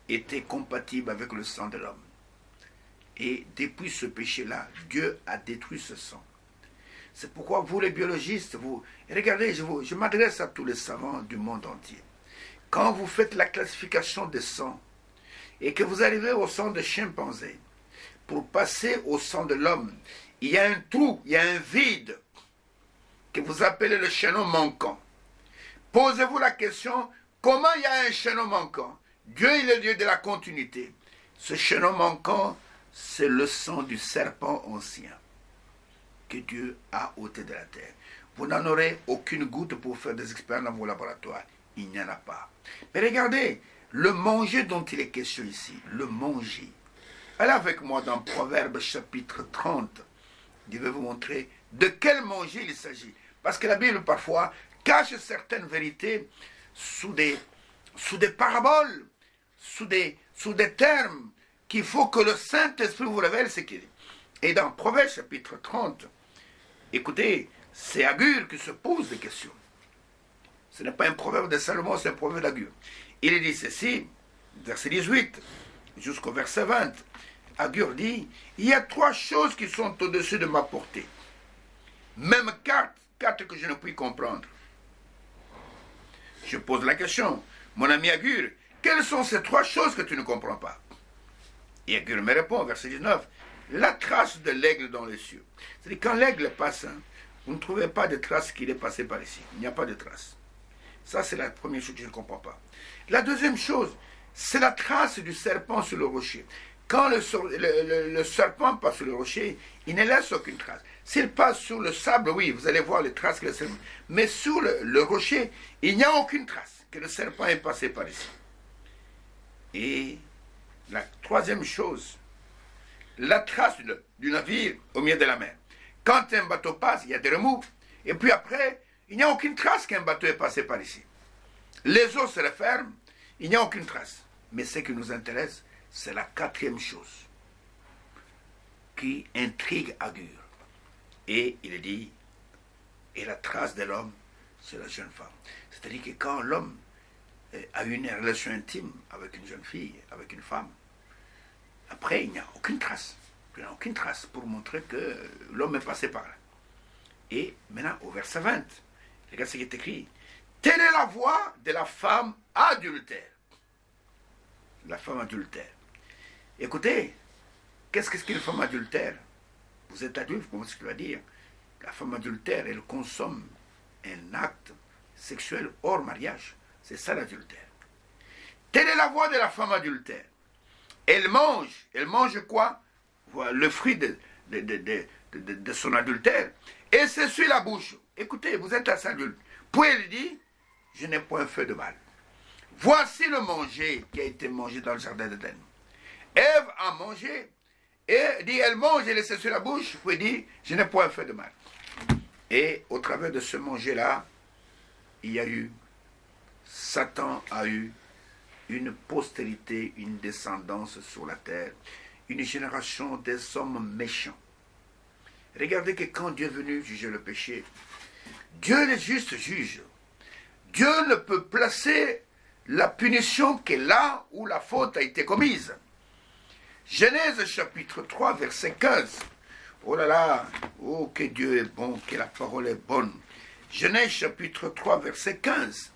était compatible avec le sang de l'homme. Et depuis ce péché-là, Dieu a détruit ce sang. C'est pourquoi vous, les biologistes, regardez, je m'adresse à tous les savants du monde entier. Quand vous faites la classification des sangs, et que vous arrivez au sang de chimpanzé, pour passer au sang de l'homme, il y a un trou, il y a un vide. que vous appelez le chaînon manquant. Posez-vous la question, comment il y a un chaînon manquant? Dieu est le Dieu de la continuité. Ce chaînon manquant, c'est le sang du serpent ancien que Dieu a ôté de la terre. Vous n'en aurez aucune goutte pour faire des expériences dans vos laboratoires. Il n'y en a pas. Mais regardez, le manger dont il est question ici, le manger. Allez avec moi dans Proverbes chapitre 30. Je vais vous montrer de quel manger il s'agit. Parce que la Bible parfois cache certaines vérités sous des paraboles, sous des termes qu'il faut que le Saint-Esprit vous révèle ce qu'il est. Et dans Proverbes chapitre 30, écoutez, c'est Agur qui se pose des questions. Ce n'est pas un proverbe de Salomon, c'est un proverbe d'Agur. Il dit ceci, verset 18 jusqu'au verset 20. Agur dit, il y a 3 choses qui sont au-dessus de ma portée. Même 4 que je ne puis comprendre. Je pose la question, mon ami Agur, quelles sont ces 3 choses que tu ne comprends pas? Et Agur me répond, verset 19, la trace de l'aigle dans les cieux. C'est-à-dire, quand l'aigle passe, vous ne trouvez pas de trace qu'il est passé par ici. Il n'y a pas de trace. Ça, c'est la première chose que je ne comprends pas. La deuxième chose, c'est la trace du serpent sur le rocher. Quand le serpent passe sur le rocher, il ne laisse aucune trace. S'il passe sur le sable, oui, vous allez voir les traces que le serpent... Mais sur le rocher, il n'y a aucune trace que le serpent est passé par ici. Et la troisième chose, la trace du navire au milieu de la mer. Quand un bateau passe, il y a des remous. Et puis après, il n'y a aucune trace qu'un bateau est passé par ici. Les eaux se referment, il n'y a aucune trace. Mais ce qui nous intéresse, c'est la 4e chose qui intrigue Agur. Et il dit, et la trace de l'homme, c'est la jeune femme. C'est-à-dire que quand l'homme a une relation intime avec une jeune fille, avec une femme, après, il n'y a aucune trace. Il n'y a aucune trace pour montrer que l'homme est passé par là. Et maintenant, au verset 20, regarde ce qui est écrit. Telle est la voix de la femme adultère. La femme adultère. Écoutez, qu'est-ce qu'une femme adultère? Vous êtes adulte, comment est-ce que je dois dire? La femme adultère, elle consomme un acte sexuel hors mariage. C'est ça l'adultère. Telle est la voix de la femme adultère. Elle mange quoi? Le fruit de son adultère. Et s'essuie la bouche. Écoutez, vous êtes assez adulte. Puis elle dit, je n'ai point fait de mal. Voici le manger qui a été mangé dans le jardin d'Éden. Ève a mangé, et dit, elle mange, elle s'essuie la bouche, puis dit, je n'ai point fait de mal. Et au travers de ce manger-là, Satan a eu une postérité, une descendance sur la terre, une génération des hommes méchants. Regardez que quand Dieu est venu juger le péché, Dieu le juste juge. Dieu ne peut placer la punition que là où la faute a été commise. Genèse chapitre 3, verset 15. Oh là là, oh que Dieu est bon, que la parole est bonne. Genèse chapitre 3, verset 15.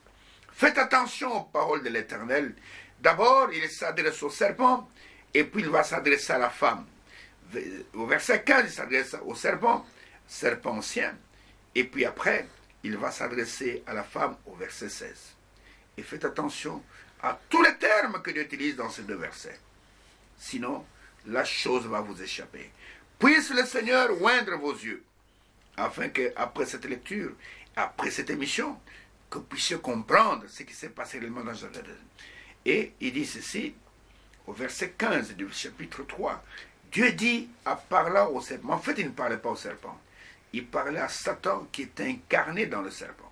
Faites attention aux paroles de l'Éternel. D'abord, il s'adresse au serpent, et puis il va s'adresser à la femme. Au verset 15, il s'adresse au serpent ancien, et puis après, il va s'adresser à la femme au verset 16. Et faites attention à tous les termes que Dieu utilise dans ces 2 versets. Sinon, la chose va vous échapper. Puisse le Seigneur oindre vos yeux, afin que, après cette lecture, après cette émission, que vous puissiez comprendre ce qui s'est passé réellement dans le jardin d'Éden. Et il dit ceci, au verset 15 du chapitre 3, Dieu dit, en parlant au serpent, en fait il ne parlait pas au serpent, il parlait à Satan qui était incarné dans le serpent.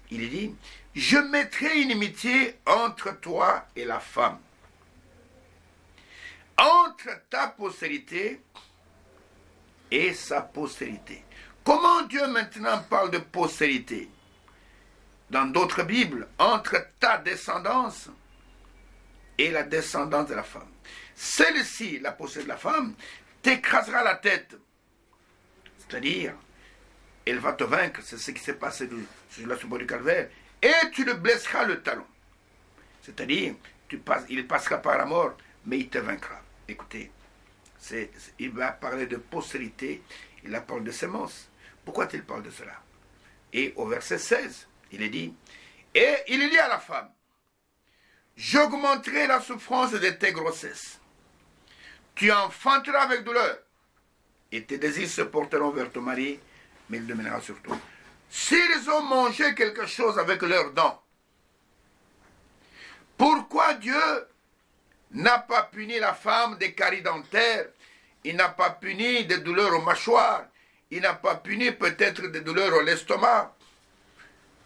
Il dit, je mettrai une inimitié entre toi et la femme, entre ta postérité et sa postérité. Comment Dieu maintenant parle de postérité? Dans d'autres Bibles, entre ta descendance et la descendance de la femme. Celle-ci, la postérité de la femme, t'écrasera la tête. C'est-à-dire, elle va te vaincre, c'est ce qui s'est passé sur la symbole du calvaire, et tu le blesseras le talon. C'est-à-dire, il passera par la mort, mais il te vaincra. Écoutez, il va parler de postérité, il a parlé de sémence. Pourquoi il parle de cela? Et au verset 16, il est dit, et il dit à la femme, j'augmenterai la souffrance de tes grossesses. Tu enfanteras avec douleur, et tes désirs se porteront vers ton mari, mais il dominera sur toi. S'ils ont mangé quelque chose avec leurs dents, pourquoi Dieu n'a pas puni la femme des caries dentaires? Il n'a pas puni des douleurs aux mâchoires. Il n'a pas puni peut-être des douleurs à l'estomac.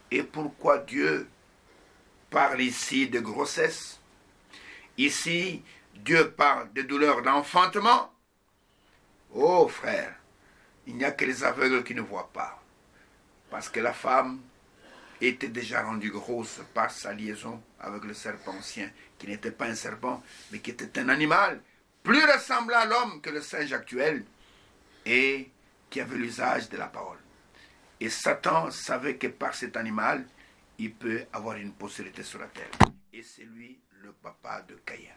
Et pourquoi Dieu parle ici de grossesse? Ici, Dieu parle de douleurs d'enfantement. Oh frère, il n'y a que les aveugles qui ne voient pas. Parce que la femme était déjà rendue grosse par sa liaison avec le serpent ancien, qui n'était pas un serpent, mais qui était un animal, plus ressemblant à l'homme que le singe actuel, et qui avait l'usage de la parole. Et Satan savait que par cet animal, il peut avoir une postérité sur la terre. Et c'est lui le papa de Caïn.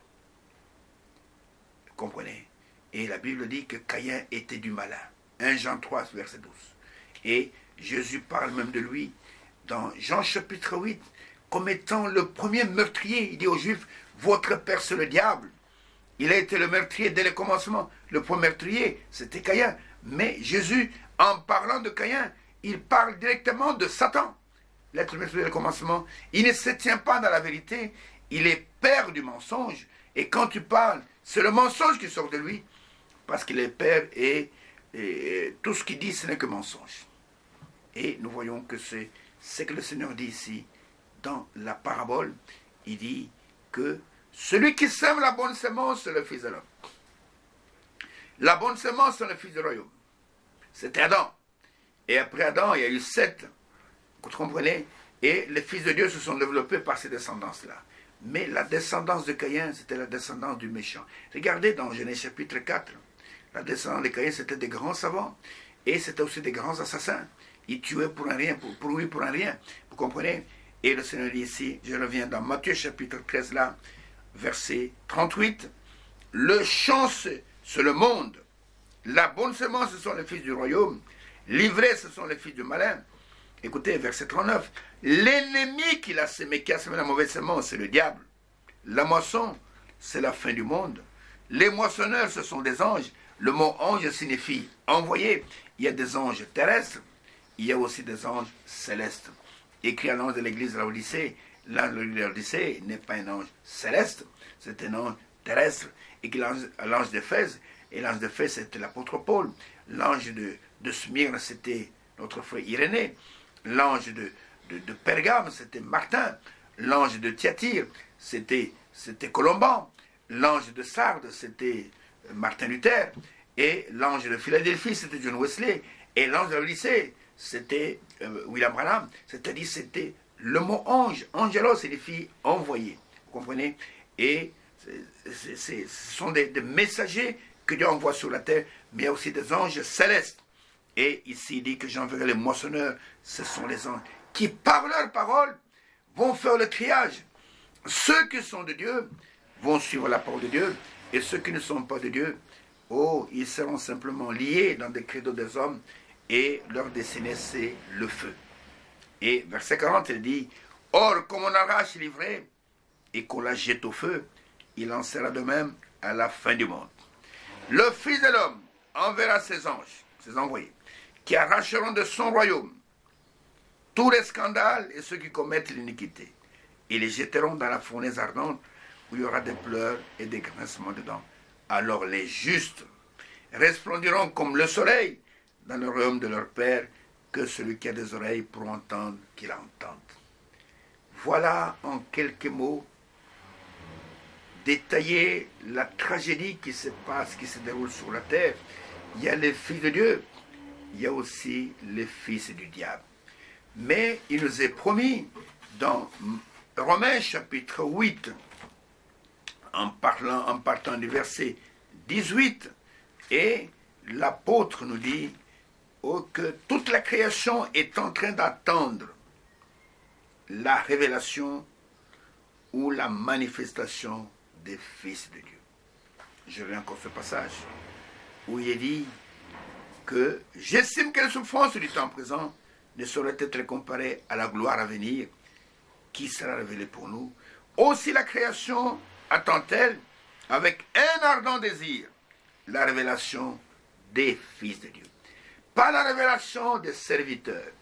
Vous comprenez? Et la Bible dit que Caïn était du malin. 1 Jean 3, verset 12. Et Jésus parle même de lui dans Jean chapitre 8, comme étant le premier meurtrier. Il dit aux Juifs, votre père c'est le diable. Il a été le meurtrier dès le commencement. Le premier meurtrier, c'était Caïn. Mais Jésus, en parlant de Caïn, il parle directement de Satan. L'être meurtrier dès le commencement. Il ne se tient pas dans la vérité. Il est père du mensonge. Et quand tu parles, c'est le mensonge qui sort de lui. Parce qu'il est père et tout ce qu'il dit, ce n'est que mensonge. Et nous voyons que c'est ce que le Seigneur dit ici, dans la parabole. Il dit que celui qui sème la bonne semence, c'est le Fils de l'homme. La bonne semence, c'est le Fils du royaume. C'était Adam. Et après Adam, il y a eu Seth. Vous comprenez? Et les fils de Dieu se sont développés par ces descendances-là. Mais la descendance de Caïn, c'était la descendance du méchant. Regardez dans Genèse chapitre 4. La descendance de Caïn, c'était des grands savants. Et c'était aussi des grands assassins. Ils tuaient pour un rien, pour lui, pour un rien. Vous comprenez? Et le Seigneur dit ici, je reviens dans Matthieu chapitre 13 là, verset 38. Le champ, c'est le monde. La bonne semence, ce sont les fils du royaume. L'ivraie, ce sont les fils du malin. Écoutez, verset 39. L'ennemi qui a semé la mauvaise semence, c'est le diable. La moisson, c'est la fin du monde. Les moissonneurs, ce sont des anges. Le mot ange signifie envoyé. Il y a des anges terrestres. Il y a aussi des anges célestes. Écrit à l'ange de l'église de Laodicée, l'ange de Laodicée n'est pas un ange céleste, c'est un ange terrestre. Et que l'ange d'Éphèse, et l'ange d'Éphèse c'était l'apôtre Paul. L'ange de Smyrne c'était notre frère Irénée. L'ange de Pergame c'était Martin. L'ange de Thyatire c'était Colomban. L'ange de Sardes c'était Martin Luther. Et l'ange de Philadelphie c'était John Wesley. Et l'ange de Laodicée c'était William Branham, c'est-à-dire c'était le mot ange. Angelos signifie envoyé, vous comprenez? Et ce sont des messagers que Dieu envoie sur la terre, mais il y a aussi des anges célestes. Et ici il dit que j'enverrai les moissonneurs, ce sont les anges qui par leur parole vont faire le triage. Ceux qui sont de Dieu vont suivre la parole de Dieu, et ceux qui ne sont pas de Dieu, oh, ils seront simplement liés dans des credos des hommes, et leur destinée, c'est le feu. Et verset 40, il dit, or, comme on arrache l'ivraie et qu'on la jette au feu, il en sera de même à la fin du monde. Le Fils de l'homme enverra ses anges, ses envoyés, qui arracheront de son royaume tous les scandales et ceux qui commettent l'iniquité, et les jetteront dans la fournaise ardente, où il y aura des pleurs et des grincements dedans. Alors les justes resplendiront comme le soleil dans le royaume de leur Père, que celui qui a des oreilles pour entendre, qu'il entende. Voilà en quelques mots détailler la tragédie qui se passe, qui se déroule sur la terre. Il y a les fils de Dieu, il y a aussi les fils du diable. Mais il nous est promis dans Romains chapitre 8, en partant du verset 18, et l'apôtre nous dit que toute la création est en train d'attendre la révélation ou la manifestation des fils de Dieu. Je lis encore ce passage où il est dit que j'estime que les souffrances du temps présent ne saurait être comparée à la gloire à venir qui sera révélée pour nous. Aussi la création attend-elle avec un ardent désir la révélation des fils de Dieu. Pas la révélation des serviteurs.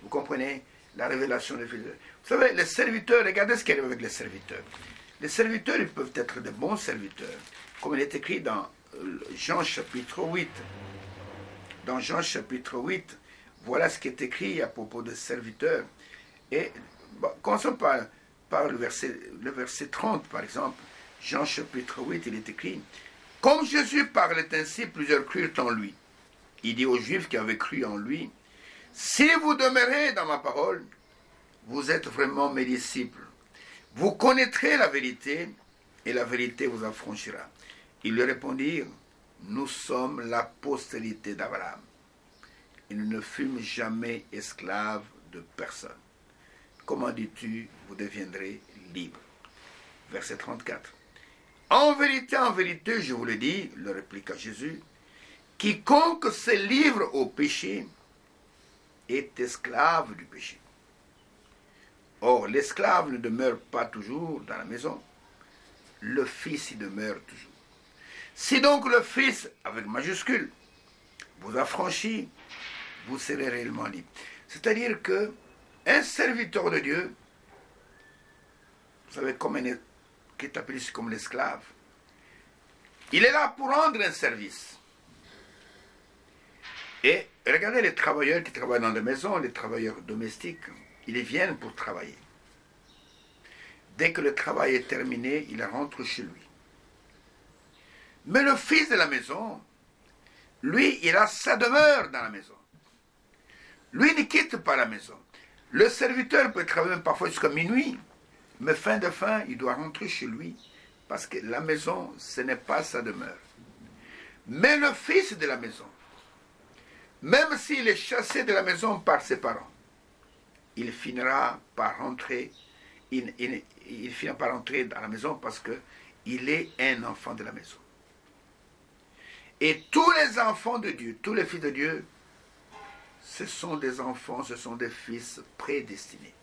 Vous comprenez? La révélation des fils de Dieu. Vous savez, les serviteurs, regardez ce qui arrive avec les serviteurs. Les serviteurs, ils peuvent être de bons serviteurs, comme il est écrit dans Jean chapitre 8. Dans Jean chapitre 8, voilà ce qui est écrit à propos des serviteurs. Et bon, commençons par le verset 30, par exemple. Jean chapitre 8, il est écrit: comme Jésus parlait ainsi, plusieurs crurent en lui. Il dit aux Juifs qui avaient cru en lui: si vous demeurez dans ma parole, vous êtes vraiment mes disciples. Vous connaîtrez la vérité, et la vérité vous affranchira. Ils lui répondirent: nous sommes la postérité d'Abraham, et nous ne fûmes jamais esclaves de personne. Comment dis-tu, vous deviendrez libres? Verset 34. En vérité, je vous le dis, le répliqua Jésus, quiconque se livre au péché est esclave du péché. Or, l'esclave ne demeure pas toujours dans la maison, le Fils y demeure toujours. Si donc le Fils, avec majuscule, vous affranchit, vous serez réellement libre. C'est-à-dire que un serviteur de Dieu, vous savez, qui est appelé comme l'esclave, il est là pour rendre un service. Et regardez les travailleurs qui travaillent dans les maisons, les travailleurs domestiques, ils viennent pour travailler. Dès que le travail est terminé, il rentre chez lui. Mais le fils de la maison, lui, il a sa demeure dans la maison. Lui ne quitte pas la maison. Le serviteur peut travailler parfois jusqu'à minuit, mais fin, il doit rentrer chez lui, parce que la maison, ce n'est pas sa demeure. Mais le fils de la maison, même s'il est chassé de la maison par ses parents, il finira par rentrer, il finira par rentrer dans la maison parce qu'il est un enfant de la maison. Et tous les enfants de Dieu, tous les fils de Dieu, ce sont des enfants, ce sont des fils prédestinés.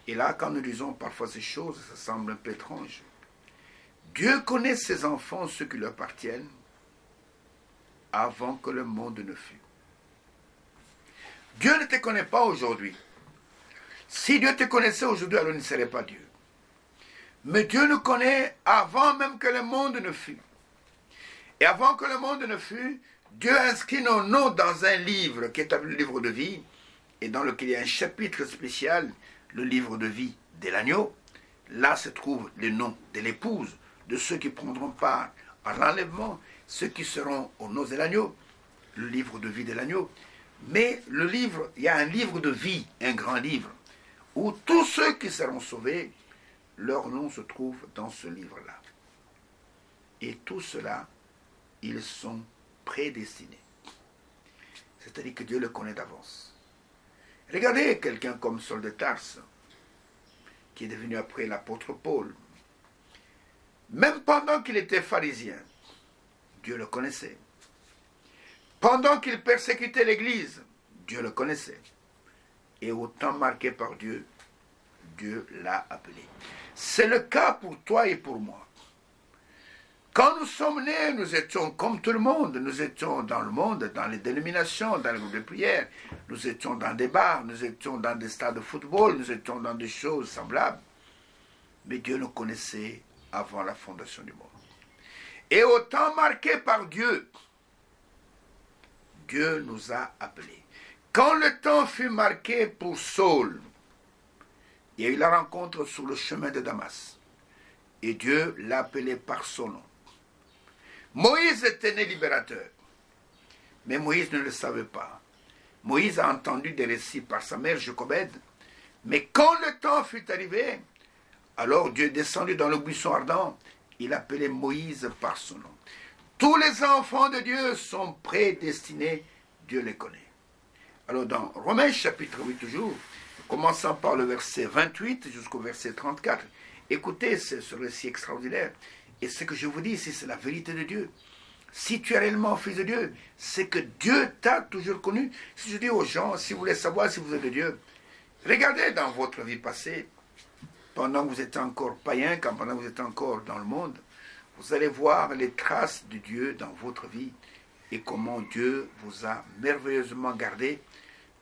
Et là, quand nous disons parfois ces choses, ça semble un peu étrange. Dieu connaît ses enfants, ceux qui lui appartiennent, avant que le monde ne fût. Dieu ne te connaît pas aujourd'hui. Si Dieu te connaissait aujourd'hui, alors il ne serait pas Dieu. Mais Dieu nous connaît avant même que le monde ne fût. Et avant que le monde ne fût, Dieu a inscrit nos noms dans un livre qui est appelé le livre de vie, et dans lequel il y a un chapitre spécial, le livre de vie de l'agneau. Là se trouvent les noms de l'épouse, de ceux qui prendront part à l'enlèvement, ceux qui seront aux noces de l'agneau, le livre de vie de l'agneau. Mais le livre, il y a un livre de vie, un grand livre, où tous ceux qui seront sauvés, leur nom se trouve dans ce livre-là. Et tout cela, ils sont prédestinés. C'est-à-dire que Dieu le connaît d'avance. Regardez quelqu'un comme Saul de Tarse, qui est devenu après l'apôtre Paul. Même pendant qu'il était pharisien, Dieu le connaissait. Pendant qu'il persécutait l'Église, Dieu le connaissait. Et au temps marqué par Dieu, Dieu l'a appelé. C'est le cas pour toi et pour moi. Quand nous sommes nés, nous étions comme tout le monde. Nous étions dans le monde, dans les dénominations, dans les groupes de prière. Nous étions dans des bars, nous étions dans des stades de football, nous étions dans des choses semblables. Mais Dieu nous connaissait avant la fondation du monde. Et au temps marqué par Dieu, Dieu nous a appelés. Quand le temps fut marqué pour Saul, il y a eu la rencontre sur le chemin de Damas. Et Dieu l'a appelé par son nom. Moïse était né libérateur. Mais Moïse ne le savait pas. Moïse a entendu des récits par sa mère Jochebed. Mais quand le temps fut arrivé, alors Dieu descendu dans le buisson ardent, il appelait Moïse par son nom. Tous les enfants de Dieu sont prédestinés, Dieu les connaît. Alors dans Romains chapitre 8 toujours, commençant par le verset 28 jusqu'au verset 34, écoutez ce récit extraordinaire. Et ce que je vous dis ici, c'est la vérité de Dieu. Si tu es réellement fils de Dieu, c'est que Dieu t'a toujours connu. Si je dis aux gens, si vous voulez savoir si vous êtes de Dieu, regardez dans votre vie passée, pendant que vous êtes encore païen, pendant que vous êtes encore dans le monde, vous allez voir les traces de Dieu dans votre vie et comment Dieu vous a merveilleusement gardé,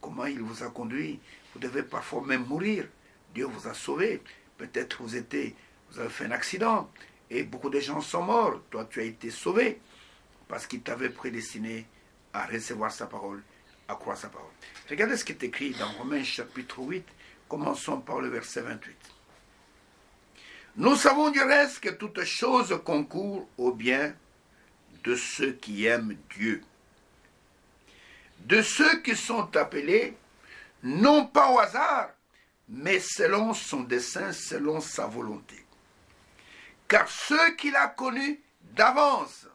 comment il vous a conduit. Vous devez parfois même mourir. Dieu vous a sauvé. Peut-être vous avez fait un accident et beaucoup de gens sont morts. Toi, tu as été sauvé parce qu'il t'avait prédestiné à recevoir sa parole, à croire sa parole. Regardez ce qui est écrit dans Romains chapitre 8. Commençons par le verset 28. Nous savons du reste que toute chose concourt au bien de ceux qui aiment Dieu, de ceux qui sont appelés, non pas au hasard, mais selon son dessein, selon sa volonté. Car ceux qu'il a connus d'avance,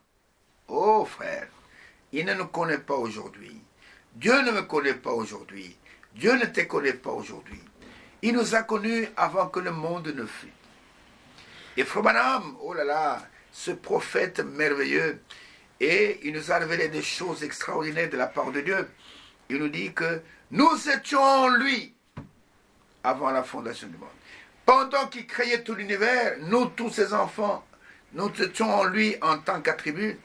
oh frère, il ne nous connaît pas aujourd'hui. Dieu ne me connaît pas aujourd'hui. Dieu ne te connaît pas aujourd'hui. Il nous a connus avant que le monde ne fût. Et Frère Branham, oh là là, ce prophète merveilleux, et il nous a révélé des choses extraordinaires de la part de Dieu. Il nous dit que nous étions en lui avant la fondation du monde. Pendant qu'il créait tout l'univers, nous, tous ses enfants, nous étions en lui en tant qu'attribut.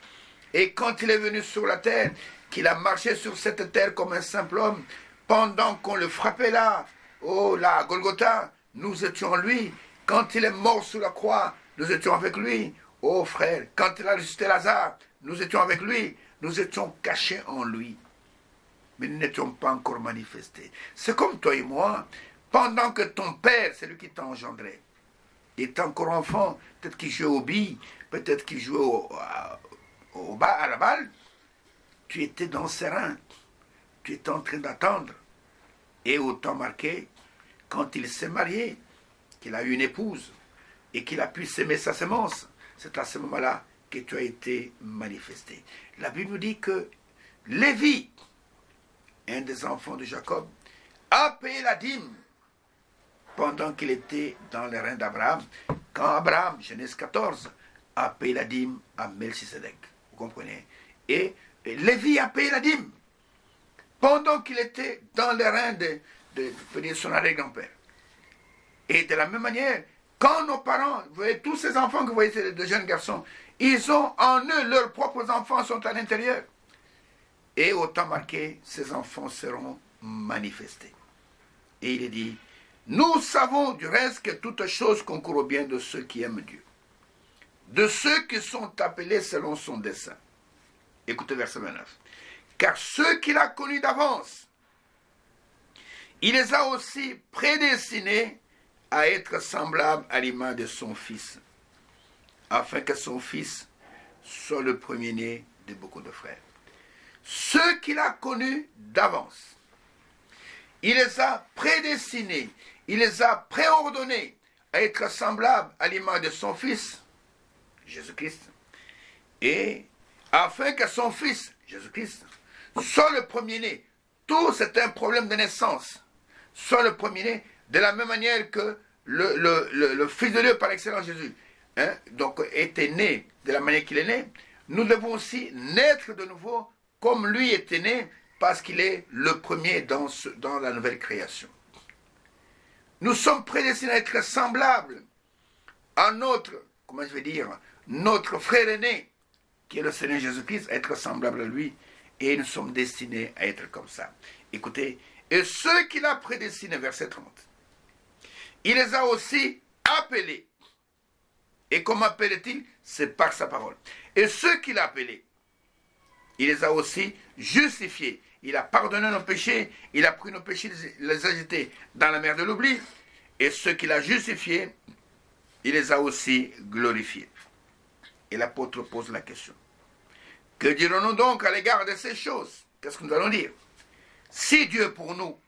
Et quand il est venu sur la terre, qu'il a marché sur cette terre comme un simple homme, pendant qu'on le frappait là, oh là, à Golgotha, nous étions en lui. Quand il est mort sur la croix, nous étions avec lui. Oh frère, quand il a ressuscité Lazare, nous étions avec lui. Nous étions cachés en lui. Mais nous n'étions pas encore manifestés. C'est comme toi et moi. Pendant que ton père, c'est lui qui t'a engendré, était encore enfant, peut-être qu'il jouait aux billes, peut-être qu'il jouait à la balle, tu étais dans ses reins. Tu étais en train d'attendre. Et au temps marqué, quand il s'est marié, qu'il a eu une épouse et qu'il a pu s'aimer sa semence, c'est à ce moment-là que tu as été manifesté. La Bible nous dit que Lévi, un des enfants de Jacob, a payé la dîme pendant qu'il était dans les reins d'Abraham, quand Abraham, Genèse 14, a payé la dîme à Melchisedec. Vous comprenez? Et Lévi a payé la dîme pendant qu'il était dans les reins de son arrière-grand-père. Et de la même manière, quand nos parents, vous voyez, tous ces enfants que vous voyez, c'est de jeunes garçons, ils ont en eux, leurs propres enfants sont à l'intérieur. Et au temps marqué, ces enfants seront manifestés. Et il est dit, nous savons du reste que toute chose concourt au bien de ceux qui aiment Dieu, de ceux qui sont appelés selon son dessein. Écoutez verset 29. Car ceux qu'il a connus d'avance, il les a aussi prédestinés à être semblables à l'image de son Fils, afin que son Fils soit le premier-né de beaucoup de frères. Ceux qu'il a connus d'avance, il les a prédestinés, il les a préordonnés à être semblables à l'image de son Fils, Jésus-Christ, et afin que son Fils, Jésus-Christ, soit le premier-né. Tout c'est un problème de naissance. Soit le premier-né, de la même manière que le Fils de Dieu par excellence, Jésus, donc était né de la manière qu'il est né, nous devons aussi naître de nouveau comme lui était né, parce qu'il est le premier dans la nouvelle création. Nous sommes prédestinés à être semblables à notre frère aîné, qui est le Seigneur Jésus-Christ, à être semblable à lui, et nous sommes destinés à être comme ça. Écoutez, et ceux qu'il a prédestinés, verset 30, il les a aussi appelés. Et comment appelait-il? C'est par sa parole. Et ceux qu'il a appelés, il les a aussi justifiés. Il a pardonné nos péchés, il a pris nos péchés, les a jetés dans la mer de l'oubli. Et ceux qu'il a justifiés, il les a aussi glorifiés. Et l'apôtre pose la question. Que dirons-nous donc à l'égard de ces choses? Qu'est-ce que nous allons dire? Si Dieu est pour nous,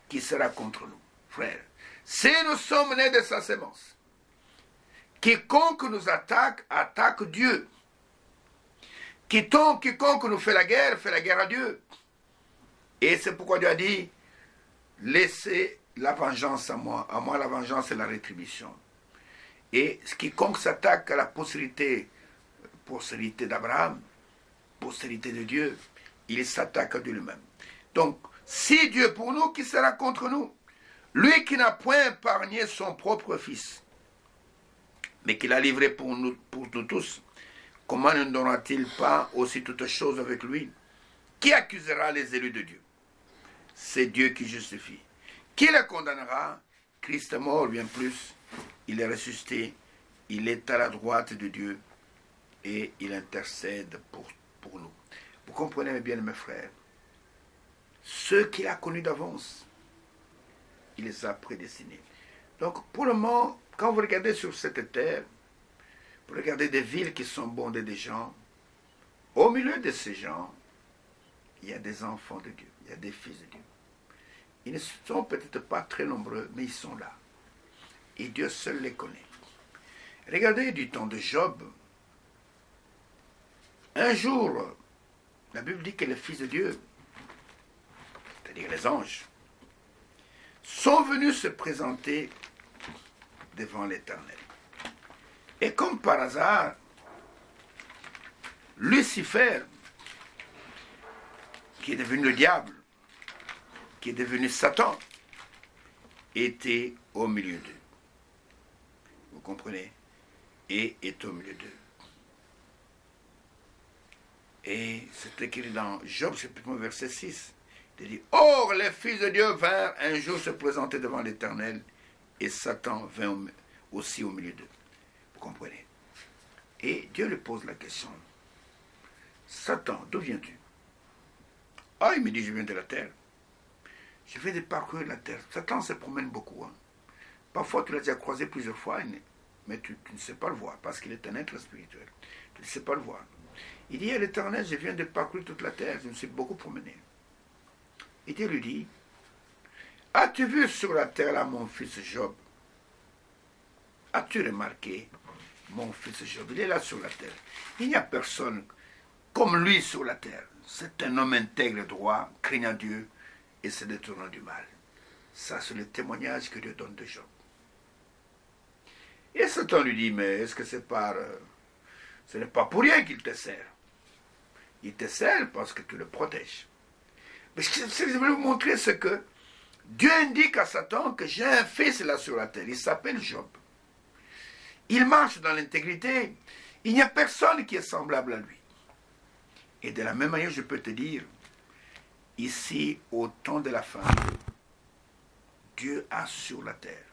qui sera contre nous, frères? Si nous sommes nés de sa sémence, quiconque nous attaque, attaque Dieu. Quiconque nous fait la guerre à Dieu. Et c'est pourquoi Dieu a dit, laissez la vengeance à moi la vengeance et la rétribution. Et quiconque s'attaque à la postérité d'Abraham, postérité de Dieu, il s'attaque à Dieu lui-même. Donc, si Dieu est pour nous, qui sera contre nous? Lui qui n'a point épargné son propre Fils, mais qui l'a livré pour nous tous, comment ne donnera-t-il pas aussi toutes choses avec lui? Qui accusera les élus de Dieu? C'est Dieu qui justifie. Qui les condamnera? Christ est mort, bien plus. Il est ressuscité. Il est à la droite de Dieu. Et il intercède pour nous. Vous comprenez bien, mes frères? Ceux qu'il a connus d'avance, il les a prédestinés. Donc, pour le moment, quand vous regardez sur cette terre, vous regardez des villes qui sont bondées de gens, au milieu de ces gens, il y a des enfants de Dieu, il y a des fils de Dieu. Ils ne sont peut-être pas très nombreux, mais ils sont là. Et Dieu seul les connaît. Regardez du temps de Job. Un jour, la Bible dit que les fils de Dieu, c'est-à-dire les anges, sont venus se présenter devant l'Éternel. Et comme par hasard, Lucifer, qui est devenu le diable, qui est devenu Satan, était au milieu d'eux. Vous comprenez? Et est au milieu d'eux. Et c'est écrit dans Job, chapitre 1, verset 6. Il dit, or les fils de Dieu vinrent un jour se présenter devant l'Éternel, et Satan vint aussi au milieu d'eux. Vous comprenez? Et Dieu lui pose la question. Satan, d'où viens-tu? Ah, il me dit, je viens de la terre. Je viens de parcourir la terre. Satan se promène beaucoup. Hein. Parfois, tu l'as déjà croisé plusieurs fois, mais tu ne sais pas le voir, parce qu'il est un être spirituel. Tu ne sais pas le voir. Il dit à l'Éternel, je viens de parcourir toute la terre, je me suis beaucoup promené. Et Dieu lui dit, as-tu vu sur la terre là mon fils Job? As-tu remarqué mon fils Job? Il est là sur la terre. Il n'y a personne comme lui sur la terre. C'est un homme intègre, droit, craignant Dieu et se détournant du mal. Ça, c'est le témoignage que Dieu donne de Job. Et Satan lui dit, mais est-ce que ce n'est pas pour rien qu'il te sert? Il te sert parce que tu le protèges. Mais ce que je voulais vous montrer, c'est que Dieu indique à Satan que j'ai un fils là sur la terre. Il s'appelle Job. Il marche dans l'intégrité. Il n'y a personne qui est semblable à lui. Et de la même manière, je peux te dire, ici, au temps de la fin, Dieu a sur la terre,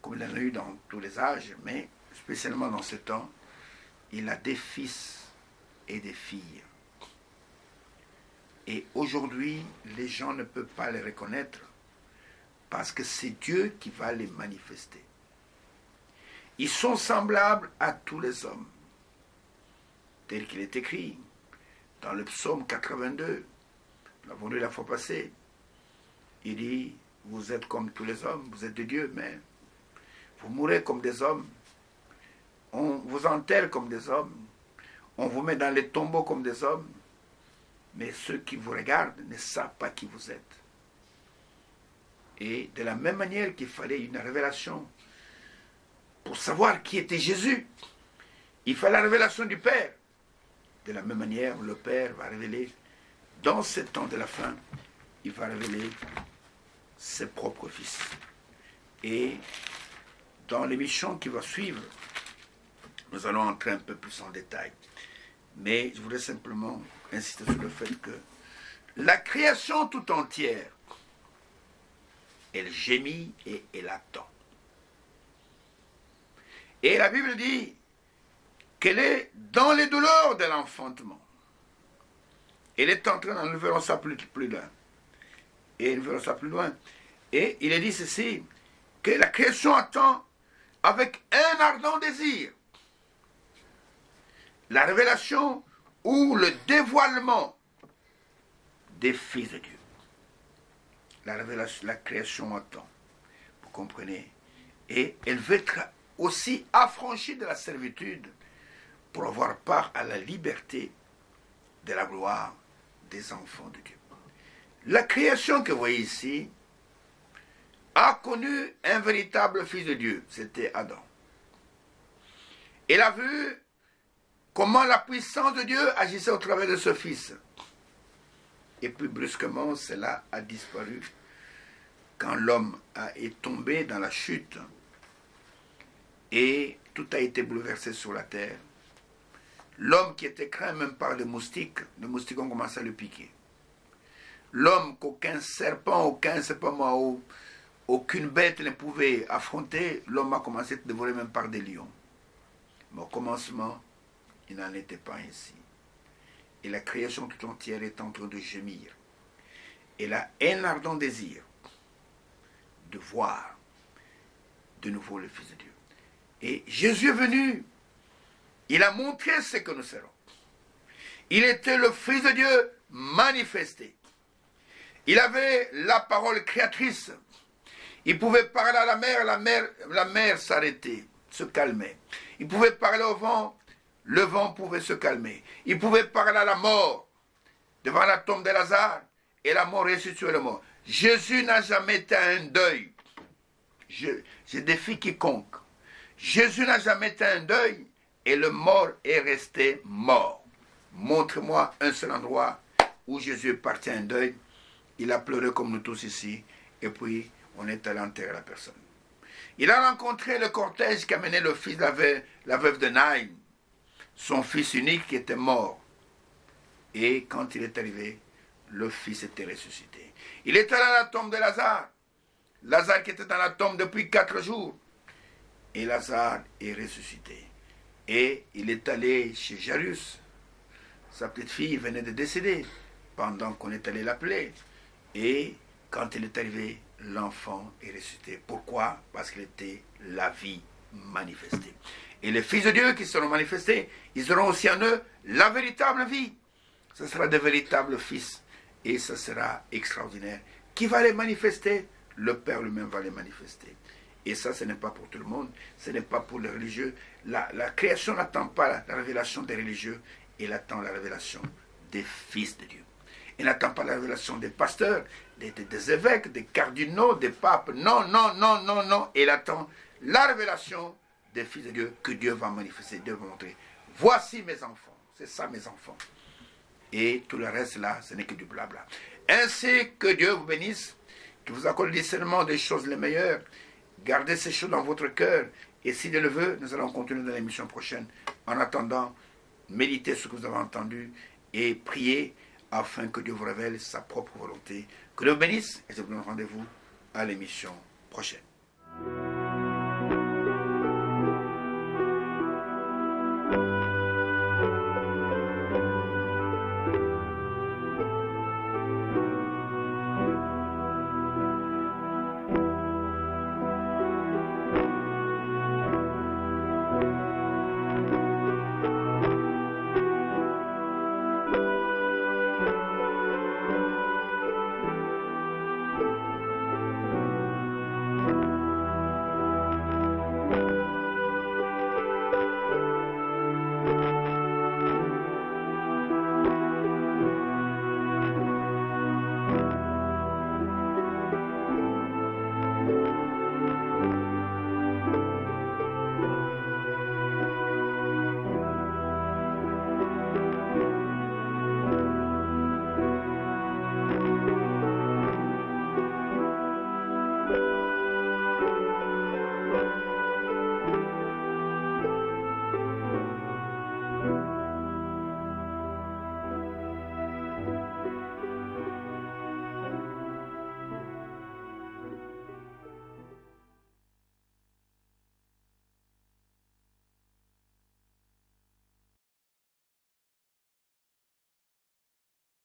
comme il en a eu dans tous les âges, mais spécialement dans ce temps, il a des fils et des filles. Et aujourd'hui, les gens ne peuvent pas les reconnaître parce que c'est Dieu qui va les manifester. Ils sont semblables à tous les hommes, tel qu'il est écrit dans le psaume 82. Nous l'avons lu la fois passée. Il dit, vous êtes comme tous les hommes, vous êtes de Dieu, mais vous mourrez comme des hommes. On vous enterre comme des hommes. On vous met dans les tombeaux comme des hommes. Mais ceux qui vous regardent ne savent pas qui vous êtes. Et de la même manière qu'il fallait une révélation pour savoir qui était Jésus, il fallait la révélation du Père. De la même manière, le Père va révéler, dans ce temps de la fin, il va révéler ses propres fils. Et dans l'émission qui va suivre, nous allons entrer un peu plus en détail. Mais je voudrais simplement insister sur le fait que la création tout entière, elle gémit et elle attend. Et la Bible dit qu'elle est dans les douleurs de l'enfantement. Elle est en train, nous verrons ça plus loin. Et nous verrons ça plus loin. Et il est dit ceci, que la création attend avec un ardent désir la révélation ou le dévoilement des fils de Dieu. La révélation, la création attend. Vous comprenez? Et elle veut être aussi affranchie de la servitude pour avoir part à la liberté de la gloire des enfants de Dieu. La création que vous voyez ici a connu un véritable fils de Dieu, c'était Adam. Elle a vu comment la puissance de Dieu agissait au travers de ce Fils. Et puis brusquement, cela a disparu quand l'homme est tombé dans la chute et tout a été bouleversé sur la terre. L'homme qui était craint même par les moustiques ont commencé à le piquer. L'homme qu'aucun serpent aucune bête ne pouvait affronter, l'homme a commencé à être dévoré même par des lions. Mais au commencement, il n'en était pas ainsi. Et la création tout entière est en train de gémir. Elle a un ardent désir de voir de nouveau le Fils de Dieu. Et Jésus est venu. Il a montré ce que nous serons. Il était le Fils de Dieu manifesté. Il avait la parole créatrice. Il pouvait parler à la mer s'arrêtait, se calmait. Il pouvait parler au vent, le vent pouvait se calmer. Il pouvait parler à la mort devant la tombe de Lazare et la mort ressuscitait le mort. Jésus n'a jamais été un deuil. Je défie quiconque. Jésus n'a jamais été un deuil et le mort est resté mort. Montre-moi un seul endroit où Jésus est parti un deuil. Il a pleuré comme nous tous ici et puis on est allé enterrer la personne. Il a rencontré le cortège qui amenait le fils de la veuve de Naïm, son fils unique qui était mort. Et quand il est arrivé, le fils était ressuscité. Il est allé à la tombe de Lazare. Lazare qui était dans la tombe depuis 4 jours. Et Lazare est ressuscité. Et il est allé chez Jairus. Sa petite fille venait de décéder pendant qu'on est allé l'appeler. Et quand il est arrivé, l'enfant est ressuscité. Pourquoi? Parce qu'il était la vie manifestée. Et les fils de Dieu qui seront manifestés, ils auront aussi en eux la véritable vie. Ce sera des véritables fils. Et ce sera extraordinaire. Qui va les manifester? Le Père lui-même va les manifester. Et ça, ce n'est pas pour tout le monde. Ce n'est pas pour les religieux. La création n'attend pas la révélation des religieux. Elle attend la révélation des fils de Dieu. Elle n'attend pas la révélation des pasteurs, des évêques, des cardinaux, des papes. Non, non, non, non, non. Elle attend la révélation des fils de Dieu que Dieu va manifester, Dieu va montrer. Voici mes enfants. C'est ça mes enfants. Et tout le reste là, ce n'est que du blabla. Ainsi que Dieu vous bénisse, qu'il vous accorde le discernement des choses les meilleures. Gardez ces choses dans votre cœur. Et si Dieu le veut, nous allons continuer dans l'émission prochaine. En attendant, méditez ce que vous avez entendu et priez afin que Dieu vous révèle sa propre volonté. Que Dieu vous bénisse et je vous donne rendez-vous à l'émission prochaine.